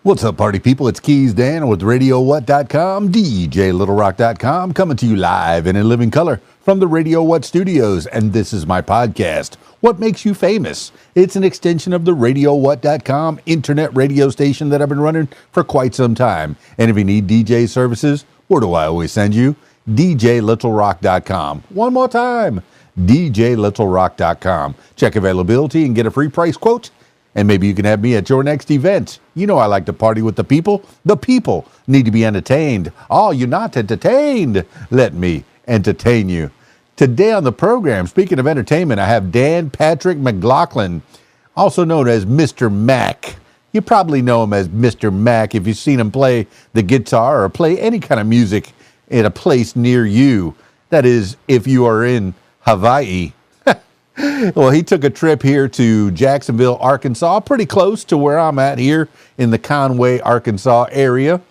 What's up, party people? It's KeysDAN with RadioWhat.com, DJLittleRock.com, coming to you live and in living color from the Radio What studios. And this is my podcast, What Makes You Famous? It's an extension of the RadioWhat.com internet radio station that I've been running for quite some time. And if you need DJ services, where do I always send you? DJLittleRock.com. One more time, DJLittleRock.com. Check availability and get a free price quote. And maybe you can have me at your next event. You know I like to party with the people. The people need to be entertained. Oh, you're not entertained. Let me entertain you. Today on the program, speaking of entertainment, I have Dan Patrick McLaughlin, also known as Mr. Mac. You probably know him as Mr. Mac if you've seen him play the guitar or play any kind of music in a place near you. That is, if you are in Hawaii. Well, he took a trip here to Jacksonville, Arkansas, pretty close to where I'm at here in the Conway, Arkansas area.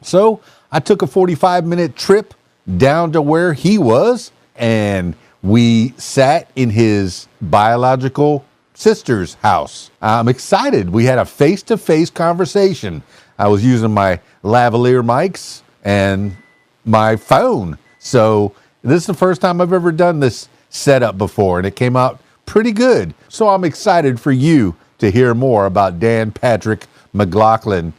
So I took a 45-minute trip down to where he was, and we sat in his biological sister's house. I'm excited. We had a face-to-face conversation. I was using my lavalier mics and my phone. So this is the first time I've ever done this setup before, and it came out pretty good. So I'm excited for you to hear more about Dan Patrick McLaughlin,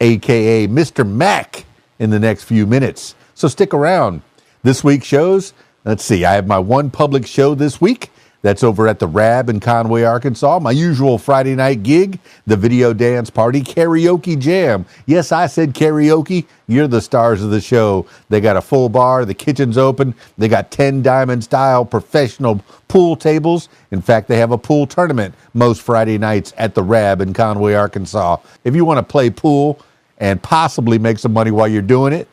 aka Mr. Mac, in the next few minutes. So stick around. This week's shows, let's see, I have my one public show this week. That's over at the Rab in Conway, Arkansas. My usual Friday night gig, the Video Dance Party Karaoke Jam. Yes, I said karaoke. You're the stars of the show. They got a full bar. The kitchen's open. They got 10 diamond style professional pool tables. In fact, they have a pool tournament most Friday nights at the Rab in Conway, Arkansas. If you want to play pool and possibly make some money while you're doing it,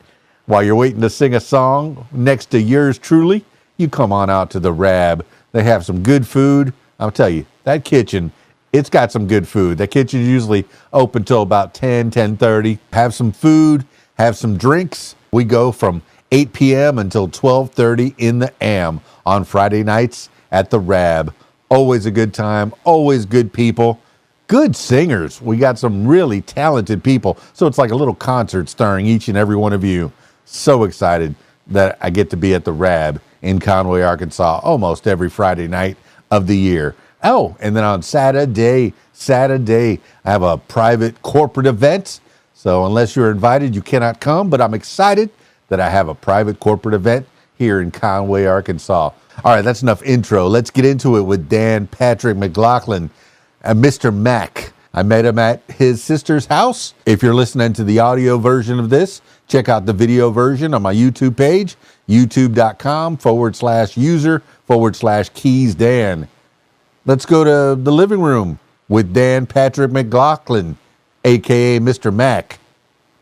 while you're waiting to sing a song next to yours truly, you come on out to the Rab. They have some good food. I'll tell you, that kitchen, it's got some good food. That kitchen is usually open till about 10:30. Have some food, have some drinks. We go from 8 p.m. until 12:30 in the AM on Friday nights at the Rab. Always a good time, always good people, good singers. We got some really talented people. So it's like a little concert starring each and every one of you. So excited that I get to be at the Rab in Conway, Arkansas, almost every Friday night of the year. Oh, and then on Saturday, I have a private corporate event. So unless you're invited, you cannot come. But I'm excited that I have a private corporate event here in Conway, Arkansas. All right, that's enough intro. Let's get into it with Dan Patrick McLaughlin and Mr. Mac. I met him at his sister's house. If you're listening to the audio version of this, check out the video version on my YouTube page, youtube.com/user/KeysDAN. Let's go to the living room with Dan Patrick McLaughlin, a.k.a. Mr. Mac.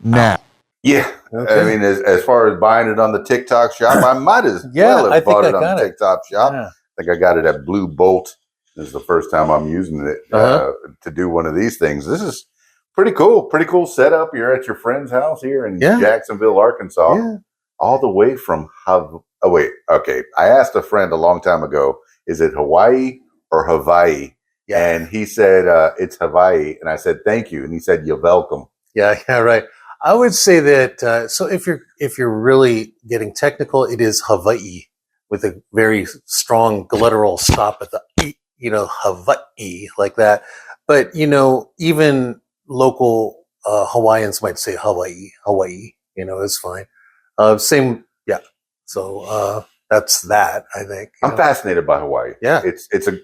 Now. Yeah. Okay. I mean, as far as buying it on the TikTok shop, I might as well have bought it on the TikTok shop. Yeah. I think I got it at Blue Bolt. This is the first time I'm using it to do one of these things. This is pretty cool. Pretty cool setup. You're at your friend's house here in Jacksonville, Arkansas. Yeah. All the way from I asked a friend a long time ago, is it Hawaii or Hawaii? Yeah. And he said, it's Hawaii. And I said, thank you. And he said, you're welcome. Yeah, right. I would say that, so if you're really getting technical, it is Hawaii with a very strong guttural stop at the E, Hawaii, like that. But, even local Hawaiians might say Hawaii, it's fine. Same, yeah. So that's that, I think. I'm fascinated by Hawaii. Yeah. It's an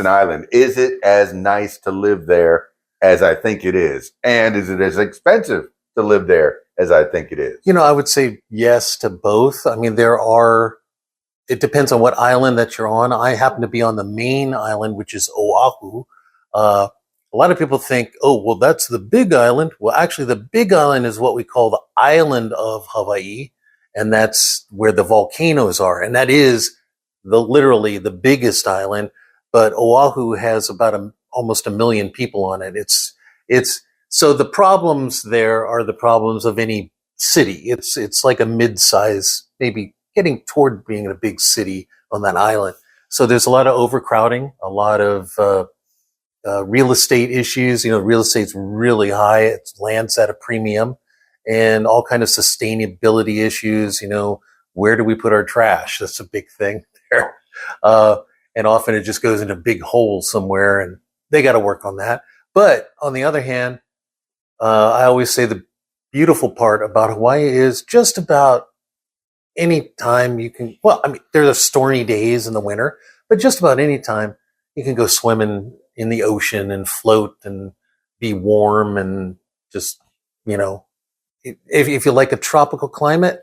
island. Is it as nice to live there as I think it is? And is it as expensive to live there as I think it is? I would say yes to both. I mean, it depends on what island that you're on. I happen to be on the main island, which is Oahu. A lot of people think, oh, well, that's the big island. Well, actually, the big island is what we call the island of Hawaii, and that's where the volcanoes are. And that is literally the biggest island. But Oahu has about almost 1 million people on it. So the problems there are the problems of any city. It's like a mid-size, maybe getting toward being a big city on that island. So there's a lot of overcrowding, a lot of real estate issues. Real estate's really high. It's land's at a premium, and all kind of sustainability issues. Where do we put our trash? That's a big thing there. And often it just goes into big holes somewhere, and they got to work on that. But on the other hand, I always say the beautiful part about Hawaii is just about any time you can. Well, I mean, there are stormy days in the winter, but just about any time you can go swimming in the ocean and float and be warm and just, if you like a tropical climate,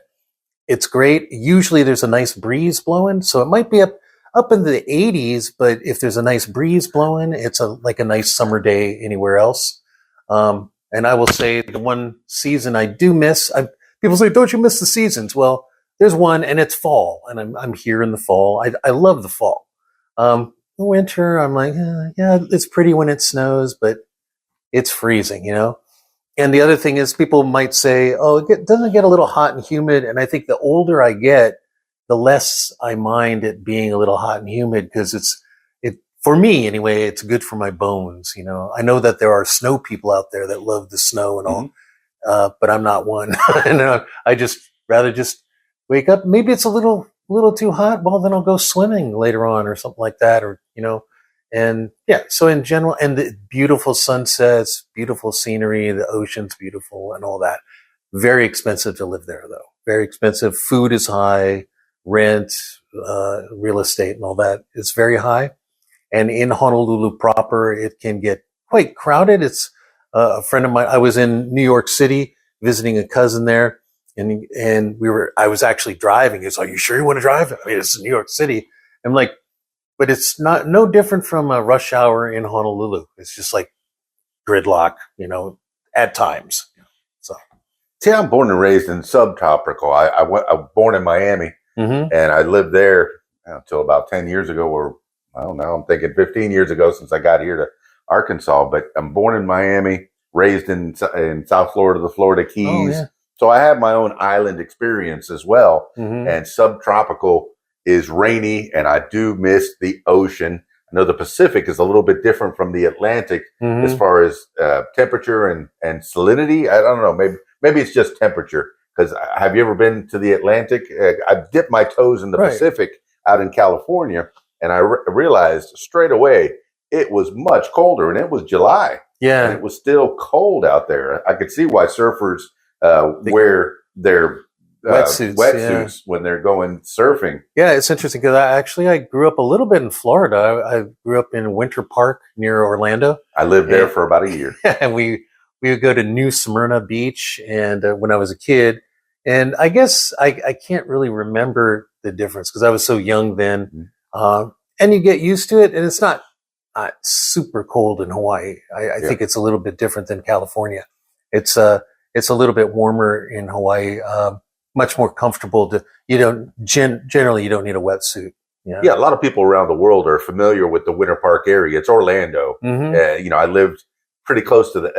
it's great. Usually there's a nice breeze blowing, so it might be up in the 80s, but if there's a nice breeze blowing, it's like a nice summer day anywhere else. And I will say the one season I do miss, people say, don't you miss the seasons? Well, there's one, and it's fall, and I'm here in the fall. I love the fall. Winter, I'm like, yeah, it's pretty when it snows, but it's freezing, And the other thing is, people might say, oh, doesn't it get a little hot and humid? And I think the older I get, the less I mind it being a little hot and humid, because for me anyway, it's good for my bones. I know that there are snow people out there that love the snow and all, but I'm not one. And I just rather just wake up. Maybe it's a little too hot. Well, then I'll go swimming later on or something like that, or and yeah. So in general, and the beautiful sunsets, beautiful scenery, the ocean's beautiful, and all that. Very expensive to live there, though. Very expensive. Food is high. Rent, real estate, and all that is very high. And in Honolulu proper, it can get quite crowded. It's a friend of mine. I was in New York City visiting a cousin there, and I was actually driving. He's like, "You sure you want to drive?" I mean, it's New York City. I'm like, but it's no different from a rush hour in Honolulu. It's just like gridlock, at times. So, see, I'm born and raised in subtropical. I was born in Miami. Mm-hmm. And I lived there until about 10 years ago, or I don't know, I'm thinking 15 years ago since I got here to Arkansas. But I'm born in Miami, raised in South Florida, the Florida Keys. Oh, yeah. So I have my own island experience as well. Mm-hmm. And subtropical is rainy, and I do miss the ocean. I know the Pacific is a little bit different from the Atlantic as far as temperature and salinity. I don't know. Maybe it's just temperature. Because have you ever been to the Atlantic? I've dipped my toes in the Pacific out in California, and I realized straight away it was much colder, and it was July. Yeah, and it was still cold out there. I could see why surfers wear their wetsuits when they're going surfing. Yeah, it's interesting because I grew up a little bit in Florida. I grew up in Winter Park near Orlando. I lived there for about a year. And we would go to New Smyrna Beach, and when I was a kid, and I guess I can't really remember the difference because I was so young then. And you get used to it, and it's not super cold in Hawaii. I think it's a little bit different than California. It's a little bit warmer in Hawaii, much more comfortable. Generally you don't need a wetsuit. Yeah, a lot of people around the world are familiar with the Winter Park area. It's Orlando. I lived pretty close to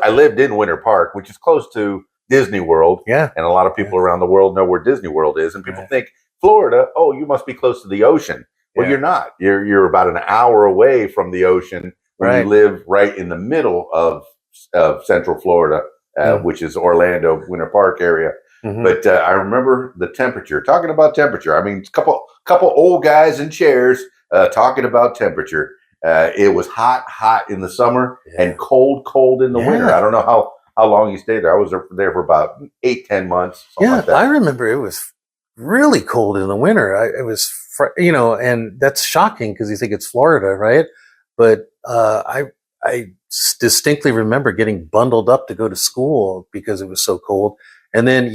I lived in Winter Park, which is close to Disney World. Yeah. And a lot of people around the world know where Disney World is. And people think, Florida, oh, you must be close to the ocean. Well, you're not. You're about an hour away from the ocean when you live right in the middle of Central Florida, which is Orlando, Winter Park area. But I remember the temperature. Talking about temperature, I mean, a couple old guys in chairs talking about temperature. It was hot in the summer and cold in the winter. I don't know how long you stayed there. I was there for about 8-10 months. Yeah, like that. I remember it was really cold in the winter. It was, and that's shocking because you think it's Florida, right? But I distinctly remember getting bundled up to go to school because it was so cold. And then,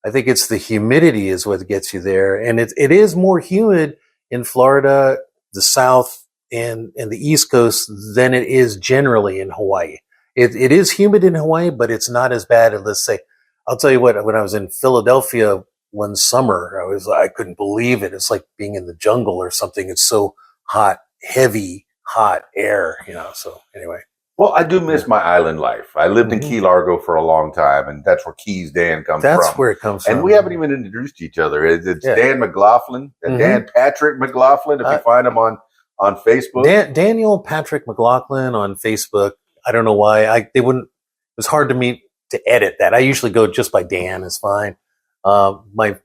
I think it's the humidity is what gets you there. And it is more humid in Florida, the South, and the East Coast than it is generally in Hawaii. It is humid in Hawaii, but it's not as bad as, let's say, I'll tell you what, when I was in Philadelphia one summer, I couldn't believe it. It's like being in the jungle or something. It's so hot, heavy, hot air, so anyway. Well, I do miss my island life. I lived in Key Largo for a long time, and that's where KeysDAN comes from. That's where it comes from. And we haven't even introduced each other. It's Dan McLaughlin, Dan Patrick McLaughlin, if you find him on on Facebook. Daniel Patrick McLaughlin on Facebook. I don't know why. It was hard to me to edit that. I usually go just by Dan. Is fine. My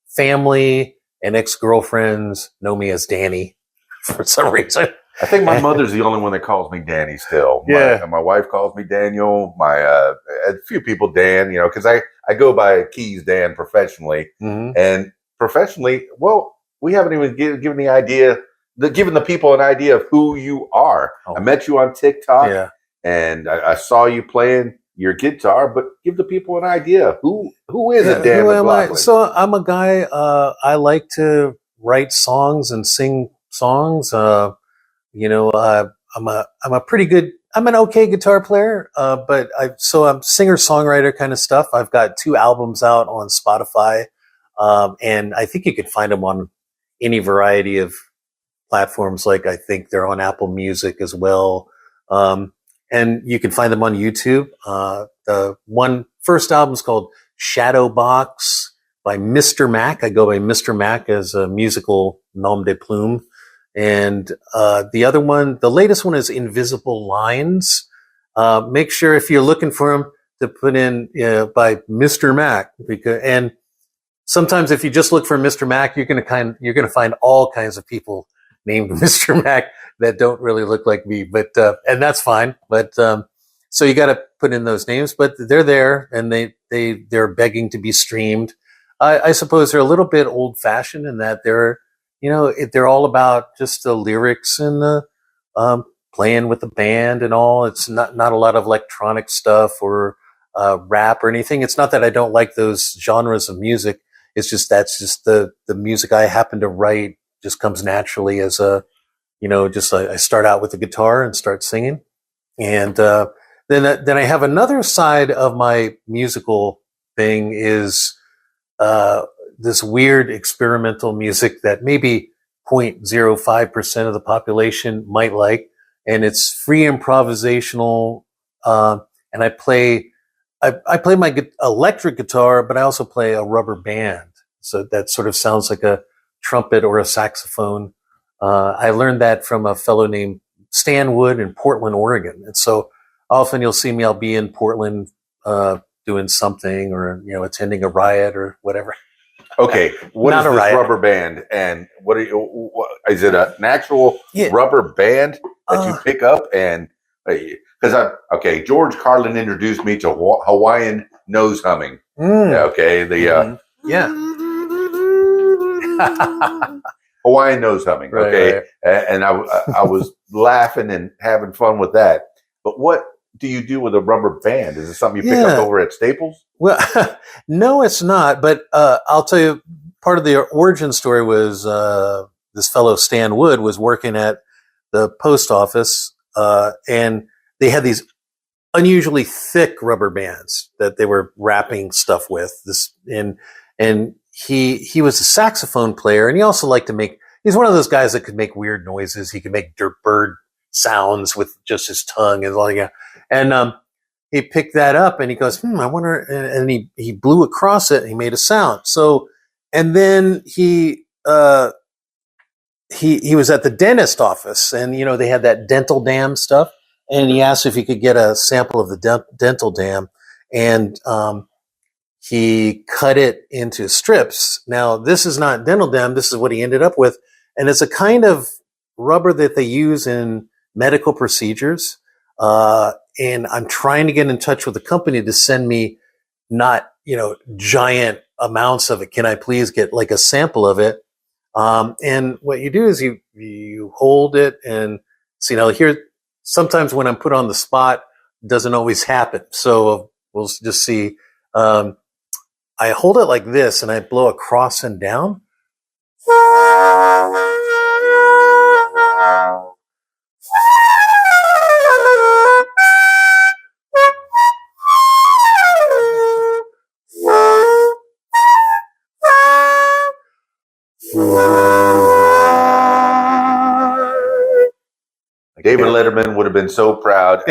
family and ex-girlfriends know me as Danny for some reason. I think my mother's the only one that calls me Danny still. My wife calls me Daniel. A few people Dan, because I go by KeysDAN professionally. And professionally, well, we haven't even given the people an idea of who you are. I met you on TikTok and I saw you playing your guitar, but give the people an idea. Who is it, Dan McLaughlin? So I'm a guy, I like to write songs and sing songs. I'm an okay guitar player, but I'm singer-songwriter kind of stuff. I've got 2 albums out on Spotify, and I think you could find them on any variety of platforms. Like I think they're on Apple Music as well. And you can find them on YouTube. The first album is called Shadowbox by Mr. Mac. I go by Mr. Mac as a musical nom de plume. And the other one, the latest one is Invisible Lines. Make sure if you're looking for them to put in by Mr. Mac, and sometimes if you just look for Mr. Mac, you're going to find all kinds of people named Mr. Mac that don't really look like me, but and that's fine. But so you got to put in those names, but they're there and they're begging to be streamed. I suppose they're a little bit old fashioned in that they're all about just the lyrics and the playing with the band and all. It's not a lot of electronic stuff or rap or anything. It's not that I don't like those genres of music. It's just that's just the music I happen to write just comes naturally as I start out with the guitar and start singing. And then I have another side of my musical thing is this weird experimental music that maybe 0.05% of the population might like. And it's free improvisational. And I play my electric guitar, but I also play a rubber band. So that sort of sounds like a trumpet or a saxophone. I learned that from a fellow named Stan Wood in Portland, Oregon. And so often you'll see me, I'll be in Portland doing something or, attending a riot or whatever. Okay. What is this rubber band? And what is it an actual rubber band that you pick up? And George Carlin introduced me to Hawaiian nose humming. Okay. Hawaiian nose humming. Okay. Right. And I was laughing and having fun with that. But what do you do with a rubber band? Is it something you pick up over at Staples? Well, no, it's not. But I'll tell you, part of the origin story was this fellow Stan Wood was working at the post office, and they had these unusually thick rubber bands that they were wrapping stuff with. And he was a saxophone player, and he also liked to he's one of those guys that could make weird noises. He could make bird sounds with just his tongue and all that. And he picked that up and he goes, I wonder, and he blew across it and he made a sound. So, and then he was at the dentist office and, they had that dental dam stuff. And he asked if he could get a sample of the dental dam. And he cut it into strips. Now, this is not dental dam. This is what he ended up with. And it's a kind of rubber that they use in medical procedures. And I'm trying to get in touch with the company to send me not, giant amounts of it. Can I please get like a sample of it? And what you do is you hold it and here, sometimes when I'm put on the spot, it doesn't always happen. So we'll just see. I hold it like this and I blow across and down. David Letterman would have been so proud.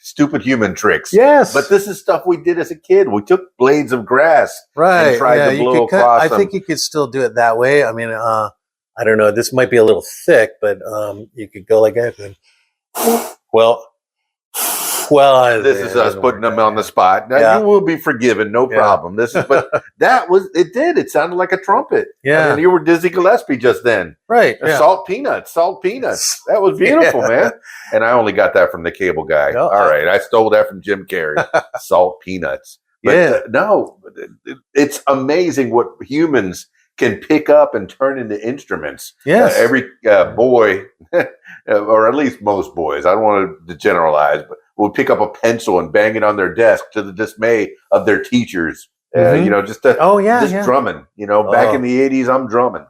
Stupid human tricks. Yes. But this is stuff we did as a kid. We took blades of grass and tried to blow across I think you could still do it that way. I mean, I don't know. This might be a little thick, but you could go like that. And, well, this is us putting them on the spot. Now you will be forgiven, no problem. This is, but it sounded like a trumpet. Yeah, I mean, you were Dizzy Gillespie just then, right? Salt peanuts. That was beautiful, man. And I only got that from the cable guy. No, all right, I stole that from Jim Carrey. Salt peanuts. But, no, it's amazing what humans can pick up and turn into instruments. Yes. Every boy, or at least most boys, I don't want to generalize, but will pick up a pencil and bang it on their desk to the dismay of their teachers. Just drumming. Back in the 80s, I'm drumming.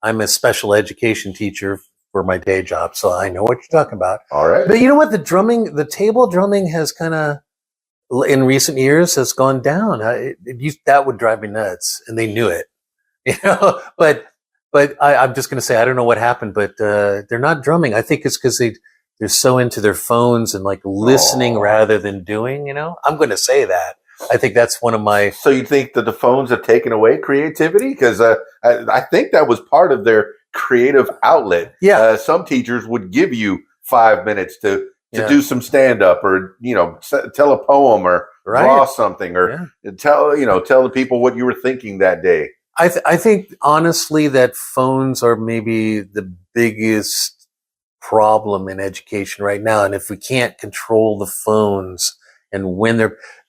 I'm a special education teacher for my day job, so I know what you're talking about. All right. But you know what? The table drumming has kind of, in recent years, has gone down. That would drive me nuts, and they knew it. But I'm just going to say I don't know what happened, but they're not drumming. I think it's because they're so into their phones and like listening rather than doing. I'm going to say that. I think that's one of my. So you think that the phones have taken away creativity? Because I think that was part of their creative outlet. Yeah. Some teachers would give you 5 minutes to do some stand up or, tell a poem or draw something or tell the people what you were thinking that day. I think honestly that phones are maybe the biggest problem in education right now. And if we can't control the phones and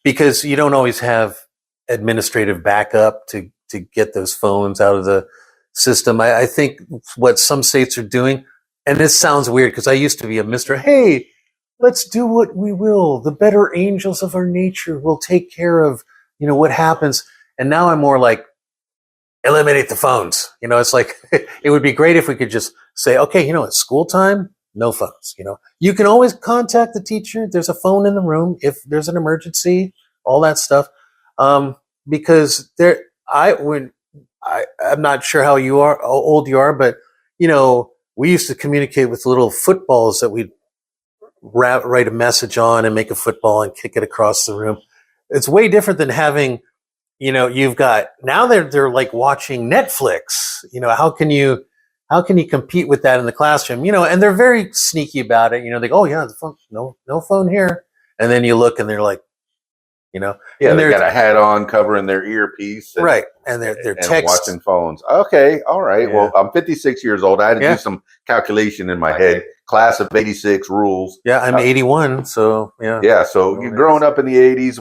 because you don't always have administrative backup to get those phones out of the system. I think what some states are doing, and this sounds weird because I used to be a Mr. Hey, let's do what we will. The better angels of our nature will take care of, what happens. And now I'm more like, eliminate the phones. It's like, it would be great if we could just say, okay, it's school time, no phones. You can always contact the teacher. There's a phone in the room if there's an emergency, all that stuff. Because I'm not sure how old you are, but, we used to communicate with little footballs that we'd write a message on and make a football and kick it across the room. It's way different than having, you've got, now they're like watching Netflix. How can you compete with that in the classroom? And they're very sneaky about it. They go, oh yeah, the phone, no phone here. And then you look and they're like, and they got a hat on covering their earpiece. Right. And they're text watching phones. Okay. All right. Yeah. Well, I'm 56 years old. I had to do some calculation in my head. Class of 86 rules. Yeah. I'm 81. So yeah. Yeah. So growing up in the 80s,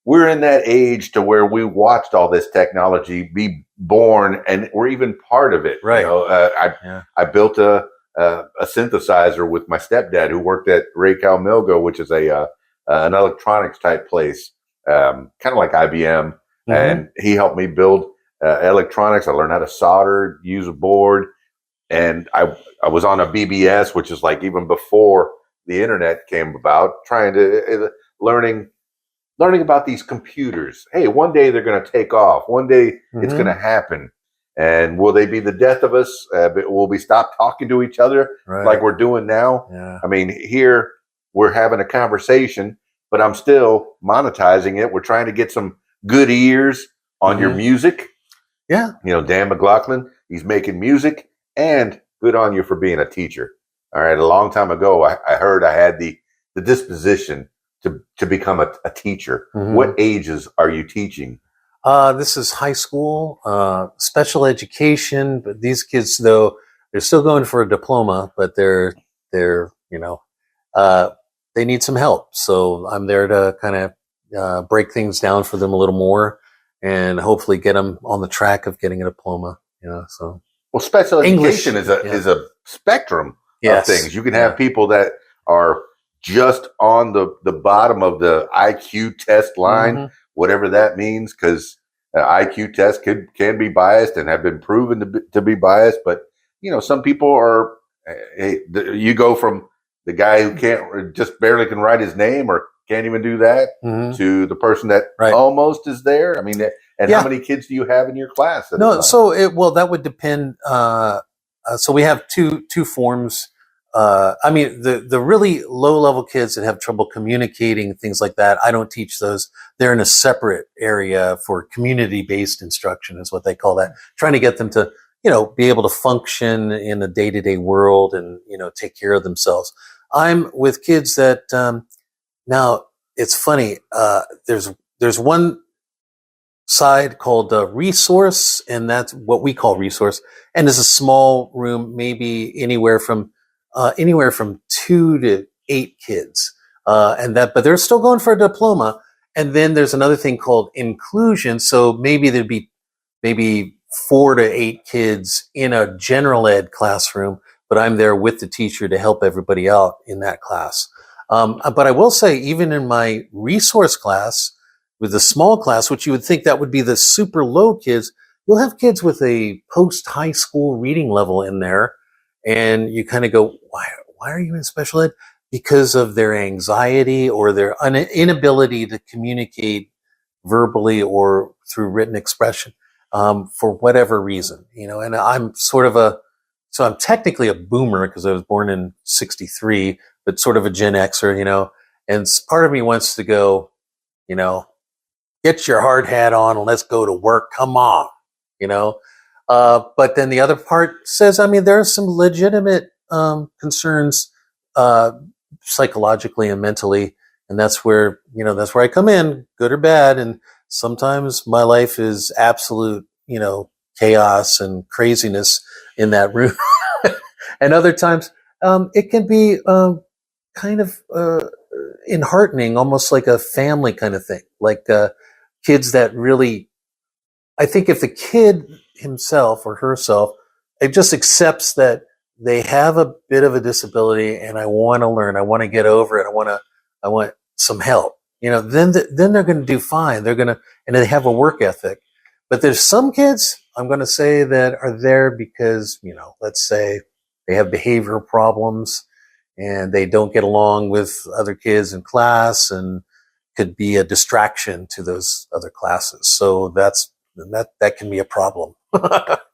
we're in that age to where we watched all this technology be born and we're even part of it. Right. I built a synthesizer with my stepdad who worked at Ray Calmilgo, which is an electronics type place, kind of like IBM. Mm-hmm. And he helped me build electronics. I learned how to solder, use a board. And I was on a BBS, which is like even before the internet came about, learning about these computers. Hey, one day they're going to take off. One day it's going to happen. And will they be the death of us? Will we stop talking to each other like we're doing now? Yeah. I mean, here we're having a conversation, but I'm still monetizing it. We're trying to get some good ears on your music. Yeah. Dan McLaughlin, he's making music. And good on you for being a teacher. All right. A long time ago, I heard I had the disposition to become a teacher. Mm-hmm. What ages are you teaching? This is high school, special education. But these kids, though, they're still going for a diploma, but they're they need some help. So I'm there to kind of break things down for them a little more and hopefully get them on the track of getting a diploma. So. Well, special education is a spectrum of things. You can have people that are just on the bottom of the IQ test line, whatever that means, because IQ tests can be biased and have been proven to be biased. But some people are. You go from the guy who just barely can write his name or can't even do that to the person that almost is there. I mean. And how many kids do you have in your class? No, so that would depend. So we have two forms. I mean, the really low level kids that have trouble communicating, things like that, I don't teach those. They're in a separate area for community based instruction, is what they call that. Trying to get them to, be able to function in a day to day world and, take care of themselves. I'm with kids that, now it's funny. There's one side called resource, and that's what we call resource. And it's a small room, maybe anywhere from 2 to 8 kids, but they're still going for a diploma. And then there's another thing called inclusion. So maybe there'd be 4 to 8 kids in a general ed classroom, but I'm there with the teacher to help everybody out in that class. But I will say, even in my resource class, with the small class, which you would think that would be the super low kids, you'll have kids with a post-high school reading level in there. And you kind of go, why are you in special ed? Because of their anxiety or their inability to communicate verbally or through written expression, for whatever reason, and I'm so I'm technically a boomer because I was born in 1963, but sort of a Gen Xer, and part of me wants to go, get your hard hat on and let's go to work. Come on, but then the other part says, I mean, there are some legitimate concerns psychologically and mentally, and that's where I come in, good or bad. And sometimes my life is absolute, chaos and craziness in that room, and other times it can be kind of enheartening, almost like a family kind of thing, like kids that really, I think if the kid himself or herself, it just accepts that they have a bit of a disability and I want to learn, I want to get over it, I want some help, then they're going to do fine. And they have a work ethic. But there's some kids, I'm going to say, that are there because, let's say they have behavioral problems and they don't get along with other kids in class and could be a distraction to those other classes. So that can be a problem.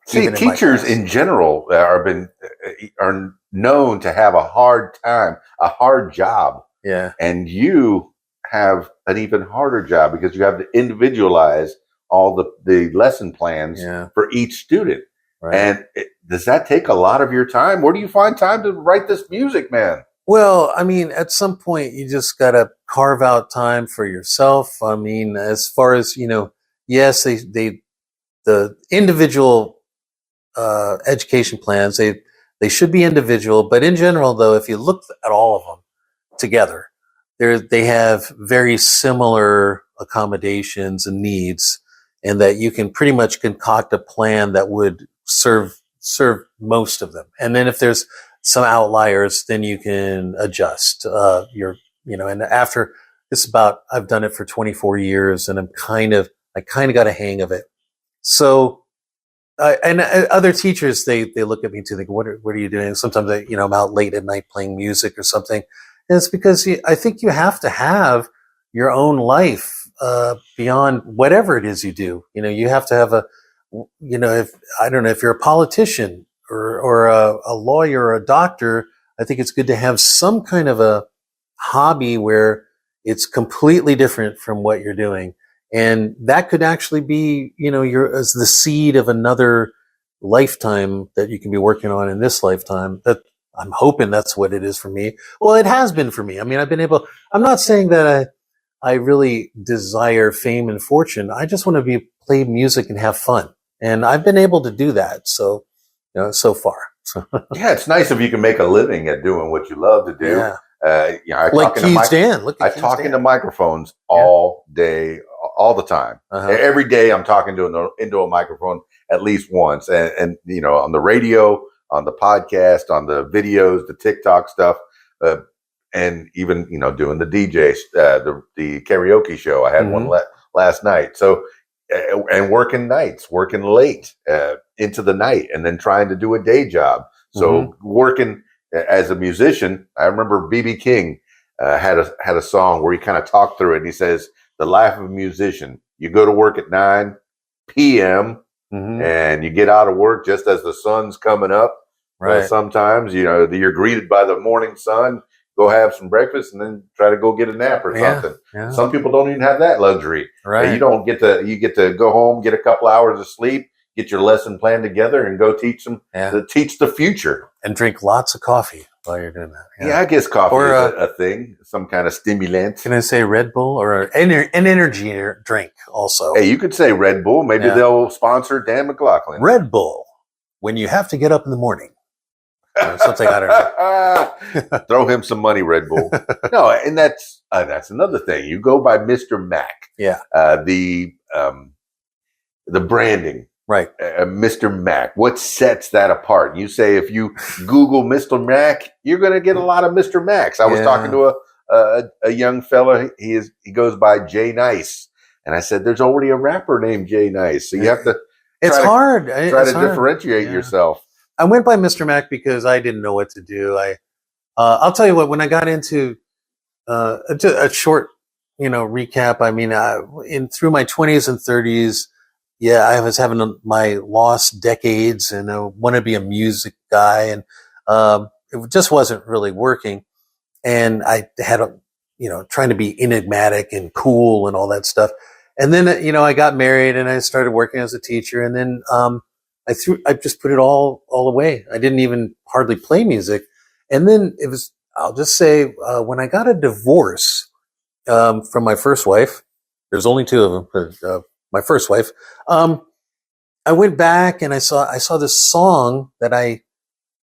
See, teachers in general are known to have a hard time, a hard job. Yeah. And you have an even harder job because you have to individualize all the lesson plans for each student. Right. And does that take a lot of your time? Where do you find time to write this music, man? Well, I mean, at some point you just got to carve out time for yourself. I mean, as far as, yes, the individual education plans, they should be individual, but in general, though, if you look at all of them together, they have very similar accommodations and needs, and that you can pretty much concoct a plan that would serve most of them. And then if there's some outliers, then you can adjust and after I've done it for 24 years and I kind of got a hang of it. So, and other teachers, they look at me too. They go, what are you doing? Sometimes I'm out late at night playing music or something. And it's because I think you have to have your own life, beyond whatever it is you do. You have to have if you're a politician or a lawyer or a doctor, I think it's good to have some kind of a hobby where it's completely different from what you're doing. And that could actually be, as the seed of another lifetime that you can be working on in this lifetime. That I'm hoping that's what it is for me. Well, it has been for me. I mean, I'm not saying that I really desire fame and fortune. I just want to play music and have fun. And I've been able to do that. So, so far. Yeah, it's nice if you can make a living at doing what you love to do. Yeah. Like KeysDAN. I talk into microphones all day, all the time. Uh-huh. Every day I'm talking into a microphone at least once. And on the radio, on the podcast, on the videos, the TikTok stuff, and even, doing the DJ, the karaoke show. I had one last night. So, and working nights, working late into the night, and then trying to do a day job. So working as a musician, I remember B.B. King had a song where he kind of talked through it. And he says, the life of a musician, you go to work at 9 p.m. And you get out of work just as the sun's coming up. Right. Sometimes, you're greeted by the morning sun, go have some breakfast, and then try to go get a nap or something. Yeah. Some people don't even have that luxury. Right. You get to go home, get a couple hours of sleep, get your lesson plan together, and go teach the future. And drink lots of coffee while you're doing that. Yeah, I guess coffee is a thing, some kind of stimulant. Can I say Red Bull or an energy drink also? Hey, you could say Red Bull. Maybe they'll sponsor Dan McLaughlin. Red Bull, when you have to get up in the morning. Or something, I don't know. Throw him some money, Red Bull. No, and that's another thing. You go by Mr. Mac. Yeah. The branding. Right. Mr. Mac. What sets that apart? You say if you Google Mr. Mac, you're going to get a lot of Mr. Macs. I was talking to a young fella. He goes by Jay Nice. And I said, there's already a rapper named Jay Nice. So you have to differentiate yourself. I went by Mr. Mac because I didn't know what to do. I'll tell you what, when I got into a short, recap, I mean, through my 20s and 30s, I was having my lost decades and I wanted to be a music guy, and it just wasn't really working. And I had trying to be enigmatic and cool and all that stuff. And then, I got married and I started working as a teacher, and then I just put it all away. I didn't even hardly play music. And then I'll just say, when I got a divorce from my first wife, there's only two of them, but my first wife, I went back and I saw this song that I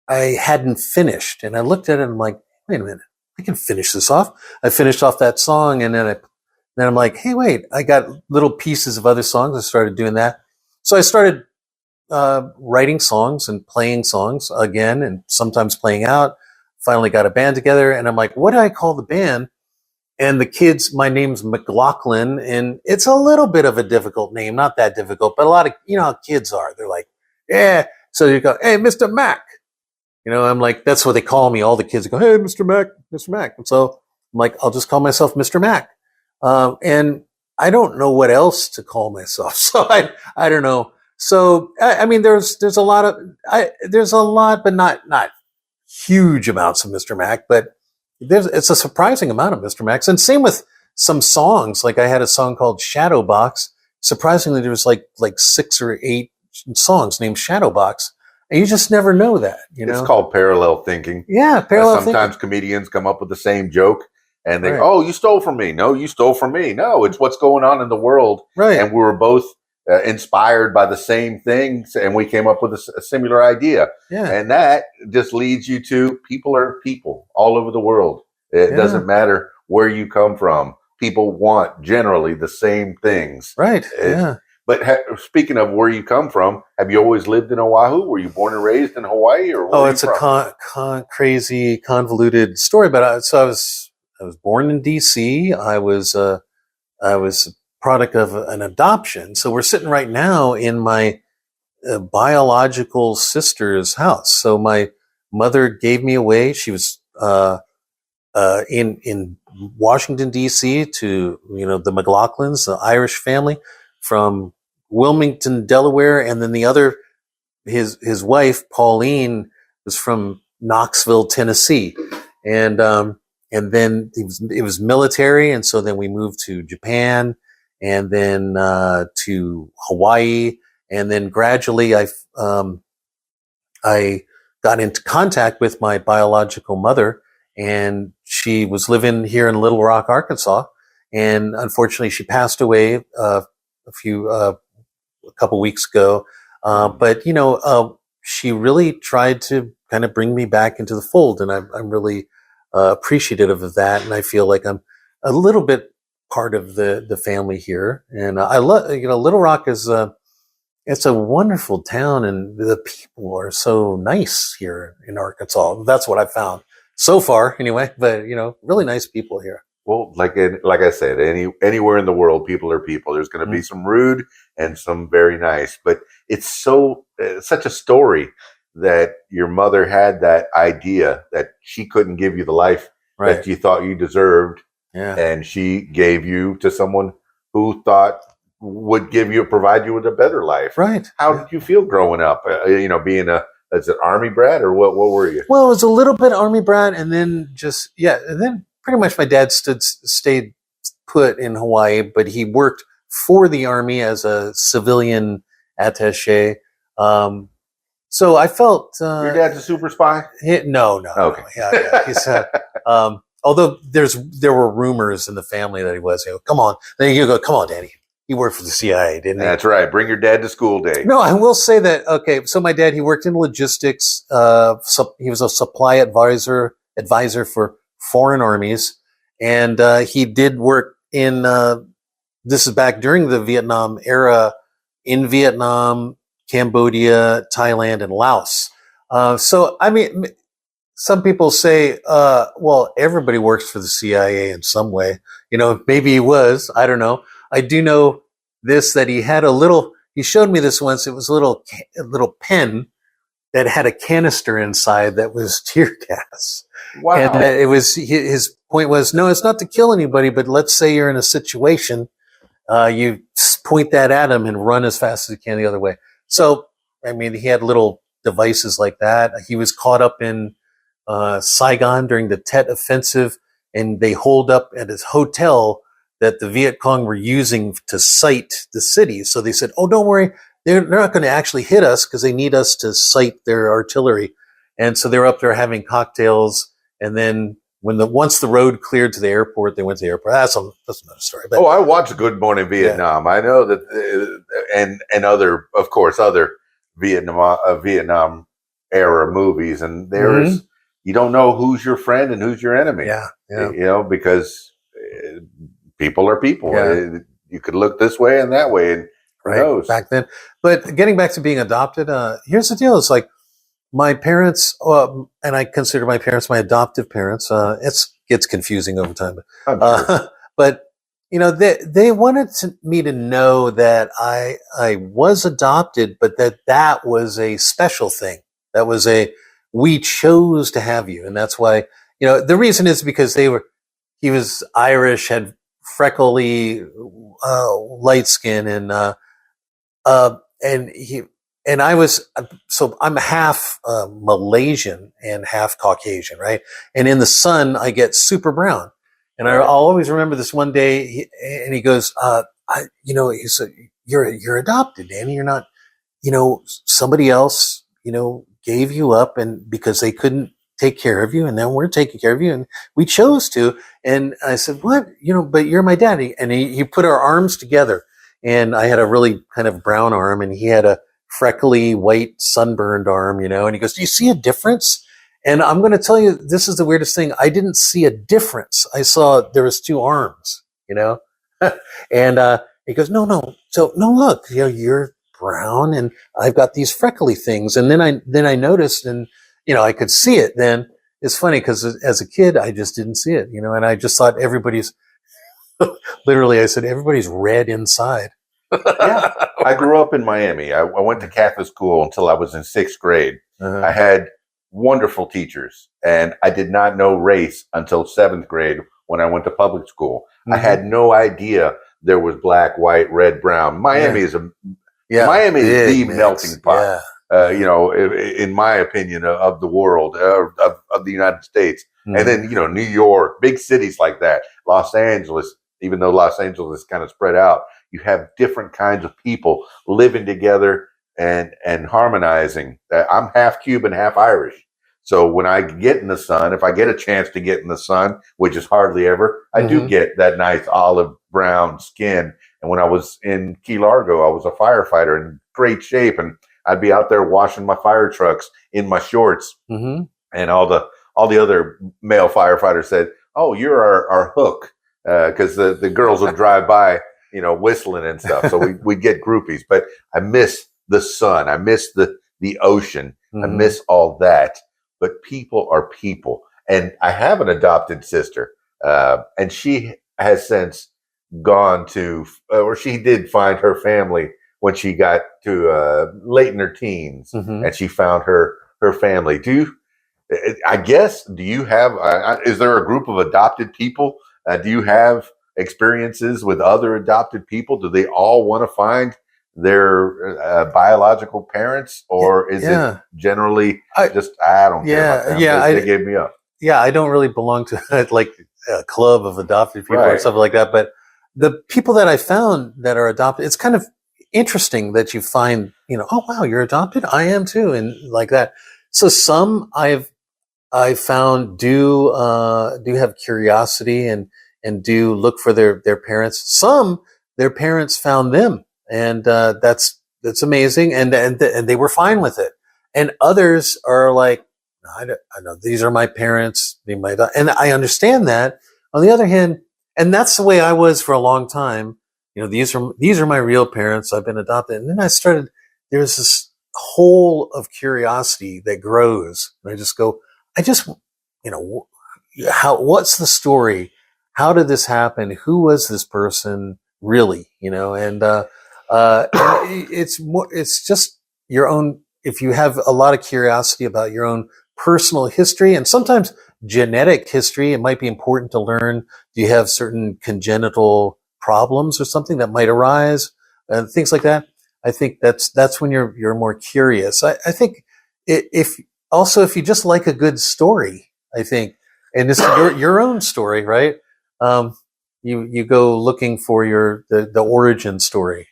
hadn't finished, and I looked at it and I'm like, wait a minute, I can finish this off. I finished off that song, and then I'm like, hey, wait, I got little pieces of other songs. I started doing that. So I started writing songs and playing songs again, and sometimes playing out. Finally got a band together, and I'm like, what do I call the band? And the kids, my name's McLaughlin, and it's a little bit of a difficult name, not that difficult, but a lot of, how kids are. They're like, yeah. So you go, hey, Mr. Mac. I'm like, that's what they call me. All the kids go, hey, Mr. Mac, Mr. Mac. And so I'm like, I'll just call myself Mr. Mac. And I don't know what else to call myself. So I don't know. So, I mean, there's a lot, but not huge amounts of Mr. Mac, but it's a surprising amount of Mr. Macs. And same with some songs. Like I had a song called Shadow Box. Surprisingly, there was like 6 or 8 songs named Shadow Box. And you just never know that, It's called parallel thinking. Yeah, parallel thinking. Sometimes comedians come up with the same joke and they go, oh, you stole from me. No, you stole from me. No, it's what's going on in the world. Right. And we were both inspired by the same things, and we came up with a similar idea. Yeah. And that just leads you to people are people all over the world. It doesn't matter where you come from. People want generally the same things. Right. But speaking of where you come from, have you always lived in Oahu? Were you born and raised in Hawaii, or where it's a crazy, convoluted story. But I was born in D.C. I was product of an adoption. So we're sitting right now in my biological sister's house. So my mother gave me away. She was in Washington, D.C. to the McLaughlins, the Irish family from Wilmington, Delaware, and then the other, his wife Pauline was from Knoxville, Tennessee, and then it was military, and so then we moved to Japan. And then to Hawaii, and then gradually I got into contact with my biological mother, and she was living here in Little Rock, Arkansas, and unfortunately she passed away a couple weeks ago. But she really tried to kind of bring me back into the fold, and I'm really appreciative of that, and I feel like I'm a little bit part of the family here. And I love, Little Rock is it's a wonderful town, and the people are so nice here in Arkansas. That's what I've found so far anyway, but really nice people here. Well, like I said, anywhere in the world, people are people. There's going to be some rude and some very nice, but it's such a story that your mother had that idea that she couldn't give you the life that you thought you deserved. Yeah. And she gave you to someone who thought would provide you with a better life. Right. How did you feel growing up? Being a is it Army brat or what were you? Well, it was a little bit Army brat, and then and then pretty much my dad stayed put in Hawaii, but he worked for the Army as a civilian attaché. So I felt your dad's a super spy. No. Okay. Yeah. He's although there were rumors in the family that he was. Come on, then you go. Come on, Daddy. He worked for the CIA, didn't he? That's right. Bring your dad to school day. No, I will say that. Okay, so my dad, he worked in logistics. He was a supply advisor for foreign armies, and he did work in. This is back during the Vietnam era, in Vietnam, Cambodia, Thailand, and Laos. So I mean, some people say, well, everybody works for the CIA in some way. Maybe he was. I don't know. I do know this, that he had he showed me this once. It was a little pen that had a canister inside that was tear gas. Wow. And it was, his point was, no, it's not to kill anybody, but let's say you're in a situation, you point that at him and run as fast as you can the other way. So, I mean, he had little devices like that. He was caught up in Saigon during the Tet Offensive, and they holed up at his hotel that the Viet Cong were using to sight the city. So they said, oh, don't worry, they're not going to actually hit us because they need us to sight their artillery. And so they were up there having cocktails. And then once the road cleared to the airport, they went to the airport. That's another story. But, I watched Good Morning Vietnam. Yeah. I know that, and other, of course, other Vietnam era movies. And there's, you don't know who's your friend and who's your enemy. Yeah. Because people are people. Yeah. You could look this way and that way, and who knows? Back then. But getting back to being adopted, here's the deal. It's like my parents, and I consider my parents my adoptive parents. It gets confusing over time. Sure. But they wanted me to know that I was adopted, but that was a special thing. That was we chose to have you, and that's why. The reason is because he was Irish, had freckly, light skin, and I was, so I'm half Malaysian and half Caucasian, right? And in the sun, I get super brown. And I'll always remember this one day, he goes, he said, you're adopted, Danny. You're not, somebody else, gave you up, and because they couldn't take care of you, and now we're taking care of you, and we chose to. And I said, what? But you're my daddy. And he put our arms together, and I had a really kind of brown arm, and he had a freckly, white, sunburned arm, and he goes, do you see a difference? And I'm going to tell you, this is the weirdest thing. I didn't see a difference. I saw there was two arms, and he goes, no. So no, look, you're brown, and I've got these freckly things. And then I noticed, and I could see it. Then it's funny because as a kid, I just didn't see it, and I just thought everybody's literally, I said, everybody's red inside. Yeah. I grew up in Miami. I went to Catholic school until I was in 6th grade. Uh-huh. I had wonderful teachers, and I did not know race until 7th grade when I went to public school. Mm-hmm. I had no idea there was black, white, red, brown. Miami is the melting pot. Yeah. In my opinion, of the world, of the United States. Mm-hmm. And then, New York, big cities like that, Los Angeles, even though Los Angeles is kind of spread out, you have different kinds of people living together and harmonizing. I'm half Cuban, half Irish. So when I get in the sun, if I get a chance to get in the sun, which is hardly ever, I do get that nice olive brown skin. And when I was in Key Largo, I was a firefighter in great shape, and I'd be out there washing my fire trucks in my shorts. Mm-hmm. And all the other male firefighters said, "Oh, you're our hook," because the girls would drive by, whistling and stuff. So we'd get groupies. But I miss the sun. I miss the ocean. Mm-hmm. I miss all that. But people are people. And I have an adopted sister, and she has since gone to, or she did find her family when she got to late in her teens, and she found her family. Do you have, is there a group of adopted people? Do you have experiences with other adopted people? Do they all want to find their biological parents, or is it generally I don't care. They gave me up. Yeah, I don't really belong to like a club of adopted people or something like that. But the people that I found that are adopted, it's kind of interesting that you find, oh wow, you're adopted. I am too, and like that. So some I found do have curiosity and do look for their parents. Some their parents found them, and that's amazing, and they were fine with it. And others are like, I know these are my parents. They might, and I understand that. On the other hand, and that's the way I was for a long time. These are my real parents. I've been adopted, and then there's this hole of curiosity that grows, and I just go, what's the story? How did this happen? Who was this person really? And it's just your own. If you have a lot of curiosity about your own personal history and sometimes genetic history, it might be important to learn. Do you have certain congenital problems or something that might arise? Things like that. I think that's when you're more curious. I think if you just like a good story, I think, and this is your own story, right? You go looking for the origin story,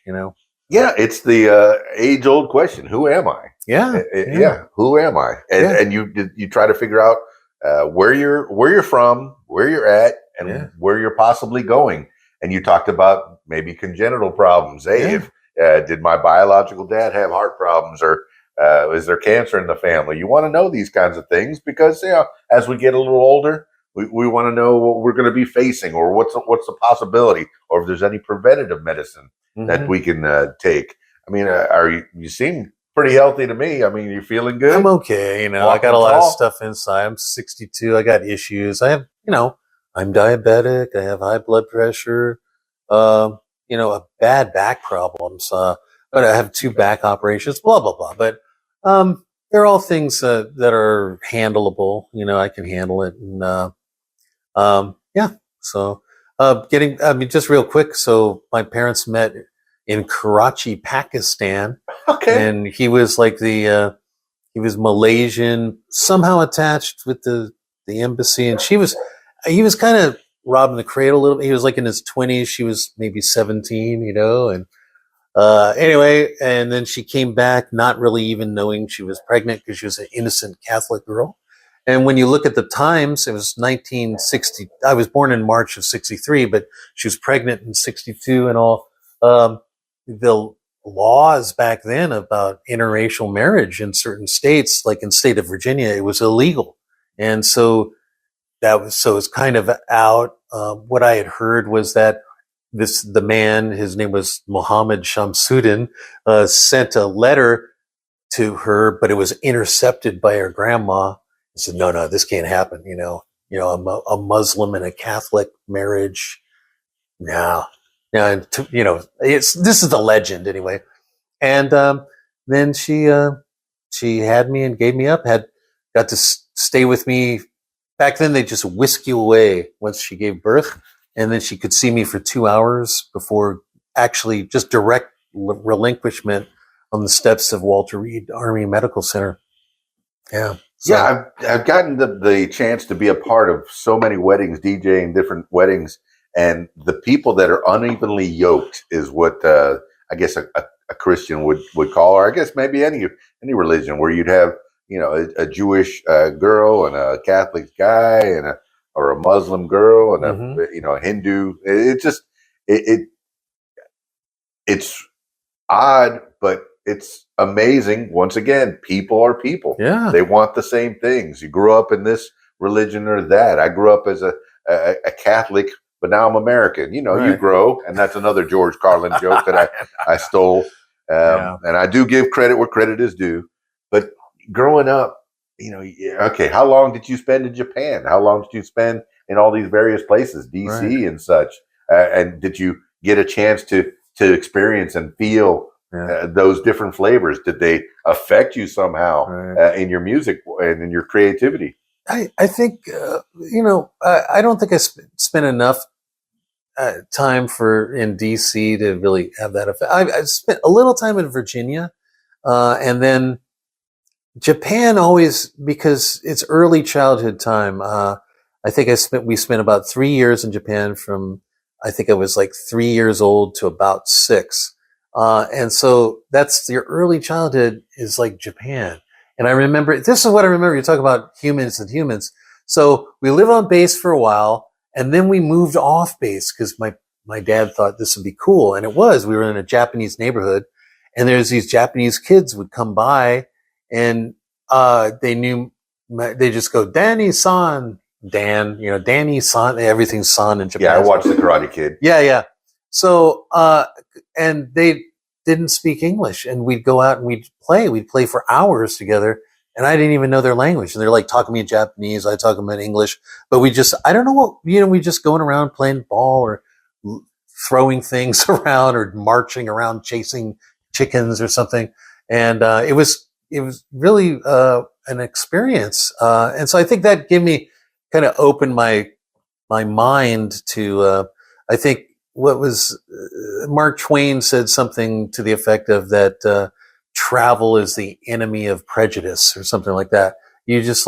Yeah, it's the age-old question: who am I? Yeah. Who am I? And you try to figure out where you're from, where you're at, and where you're possibly going. And you talked about maybe congenital problems. Hey, if did my biological dad have heart problems, or is there cancer in the family? You want to know these kinds of things because as we get a little older, we want to know what we're going to be facing, or what's the possibility, or if there's any preventative medicine that we can take. I mean, you seem pretty healthy to me. I mean, you feeling good? I'm okay. I got a lot of stuff inside. I'm 62. I got issues. I have, I'm diabetic. I have high blood pressure. A bad back problems. But I have 2 back operations. Blah blah blah. But they're all things that are handleable. I can handle it. And So just real quick. So my parents met in Karachi, Pakistan. Okay. And he was like he was Malaysian, somehow attached with the embassy, and he was kind of robbing the cradle a little bit. He was like in his 20s. She was maybe 17, and anyway, and then she came back not really even knowing she was pregnant because she was an innocent Catholic girl. And when you look at the times, it was 1960. I was born in March of 63, but she was pregnant in 62 and all. The laws back then about interracial marriage in certain states, like in the state of Virginia, it was illegal. And so it's kind of out. What I had heard was that the man, his name was Muhammad Shamsuddin, sent a letter to her, but it was intercepted by her grandma. He said, no, this can't happen. A Muslim and a Catholic marriage. No. This is the legend anyway. And then she had me and gave me up. Got to stay with me. Back then, they just whisk you away once she gave birth, and then she could see me for 2 hours before actually just direct relinquishment on the steps of Walter Reed Army Medical Center. Yeah. So. Yeah, I've gotten the chance to be a part of so many weddings, DJing different weddings. And the people that are unevenly yoked is what I guess a Christian would call, or I guess maybe any religion, where you'd have a Jewish girl and a Catholic guy or a Muslim girl and a Hindu. It's odd, but it's amazing. Once again, people are people. Yeah, they want the same things. You grew up in this religion or that. I grew up as a Catholic. But now I'm American. Right. You grow, and that's another George Carlin joke that I stole. And I do give credit where credit is due. But growing up, okay, how long did you spend in Japan? How long did you spend in all these various places, DC and such? And did you get a chance to experience and feel those different flavors? Did they affect you somehow in your music and in your creativity? I think, I don't think I spent enough time in DC to really have that effect. I spent a little time in Virginia, and then Japan always, because it's early childhood time. I think we spent about 3 years in Japan from, I think I was like 3 years old to about 6. And so that's your early childhood is like Japan. And I remember, this is what I remember. You talk about humans and humans. So we lived on base for a while, and then we moved off base because my dad thought this would be cool. And it was. We were in a Japanese neighborhood, and there's these Japanese kids would come by, and they just go, Danny-san, Dan, Danny-san, everything's san in Japan. Yeah, I watched The Karate Kid. Yeah. So, and they didn't speak English, and we'd go out and we'd play for hours together, and I didn't even know their language. And they're like talking to me in Japanese, I talk to them in English, but I don't know what, we just going around playing ball or throwing things around or marching around chasing chickens or something. And, it was really, an experience. And so I think that gave me kind of opened my mind to, I think what was Mark Twain said something to the effect of that, travel is the enemy of prejudice or something like that. It just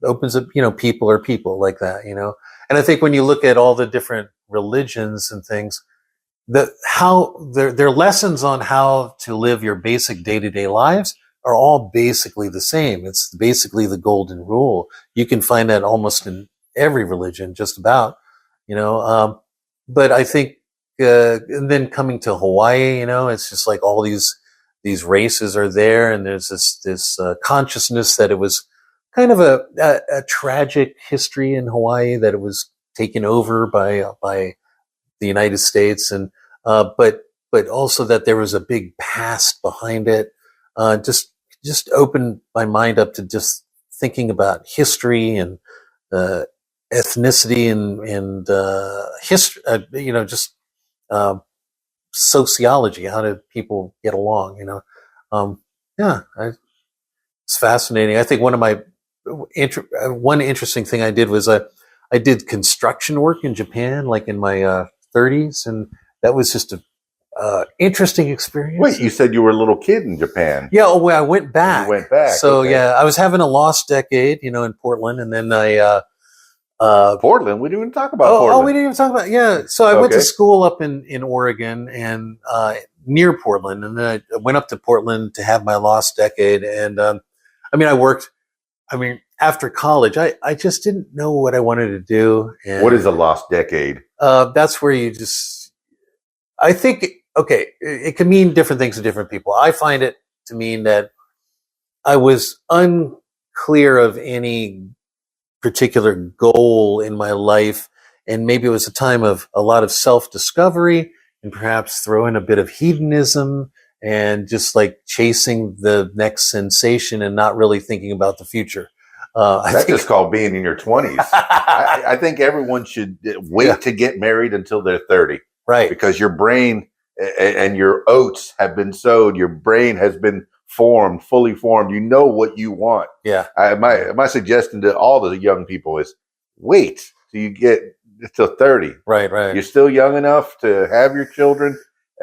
opens up, people are people like that, And I think when you look at all the different religions and things, their lessons on how to live your basic day-to-day lives are all basically the same. It's basically the golden rule. You can find that almost in every religion, just about, but I think, and then coming to Hawaii, it's just like all these races are there, and there's this consciousness that it was kind of a tragic history in Hawaii, that it was taken over by the United States, and but also that there was a big past behind it. Just opened my mind up to just thinking about history and ethnicity and history, sociology. How do people get along? It's fascinating. I think one interesting thing I did was I did construction work in Japan, like in my 30s, and that was just a interesting experience. Wait, you said you were a little kid in Japan? Yeah. Oh, well, I went back. You went back. So okay. Yeah, I was having a lost decade, in Portland, and then I. Portland? We didn't even talk about Portland. Oh, we didn't even talk about. Yeah. So I went to school up in Oregon and near Portland, and then I went up to Portland to have my lost decade. And I worked. After college, I just didn't know what I wanted to do. And, what is a lost decade? That's where you just. I think. Okay, it can mean different things to different people. I find it to mean that I was unclear of any particular goal in my life, and maybe it was a time of a lot of self-discovery, and perhaps throw in a bit of hedonism and just like chasing the next sensation and not really thinking about the future. That's just called being in your 20s. I think everyone should wait to get married until they're 30. Right. Because your brain and your oats have been sowed. Your brain has been fully formed. You know what you want. Yeah. My suggestion to all the young people is wait till you get to 30. Right. You're still young enough to have your children,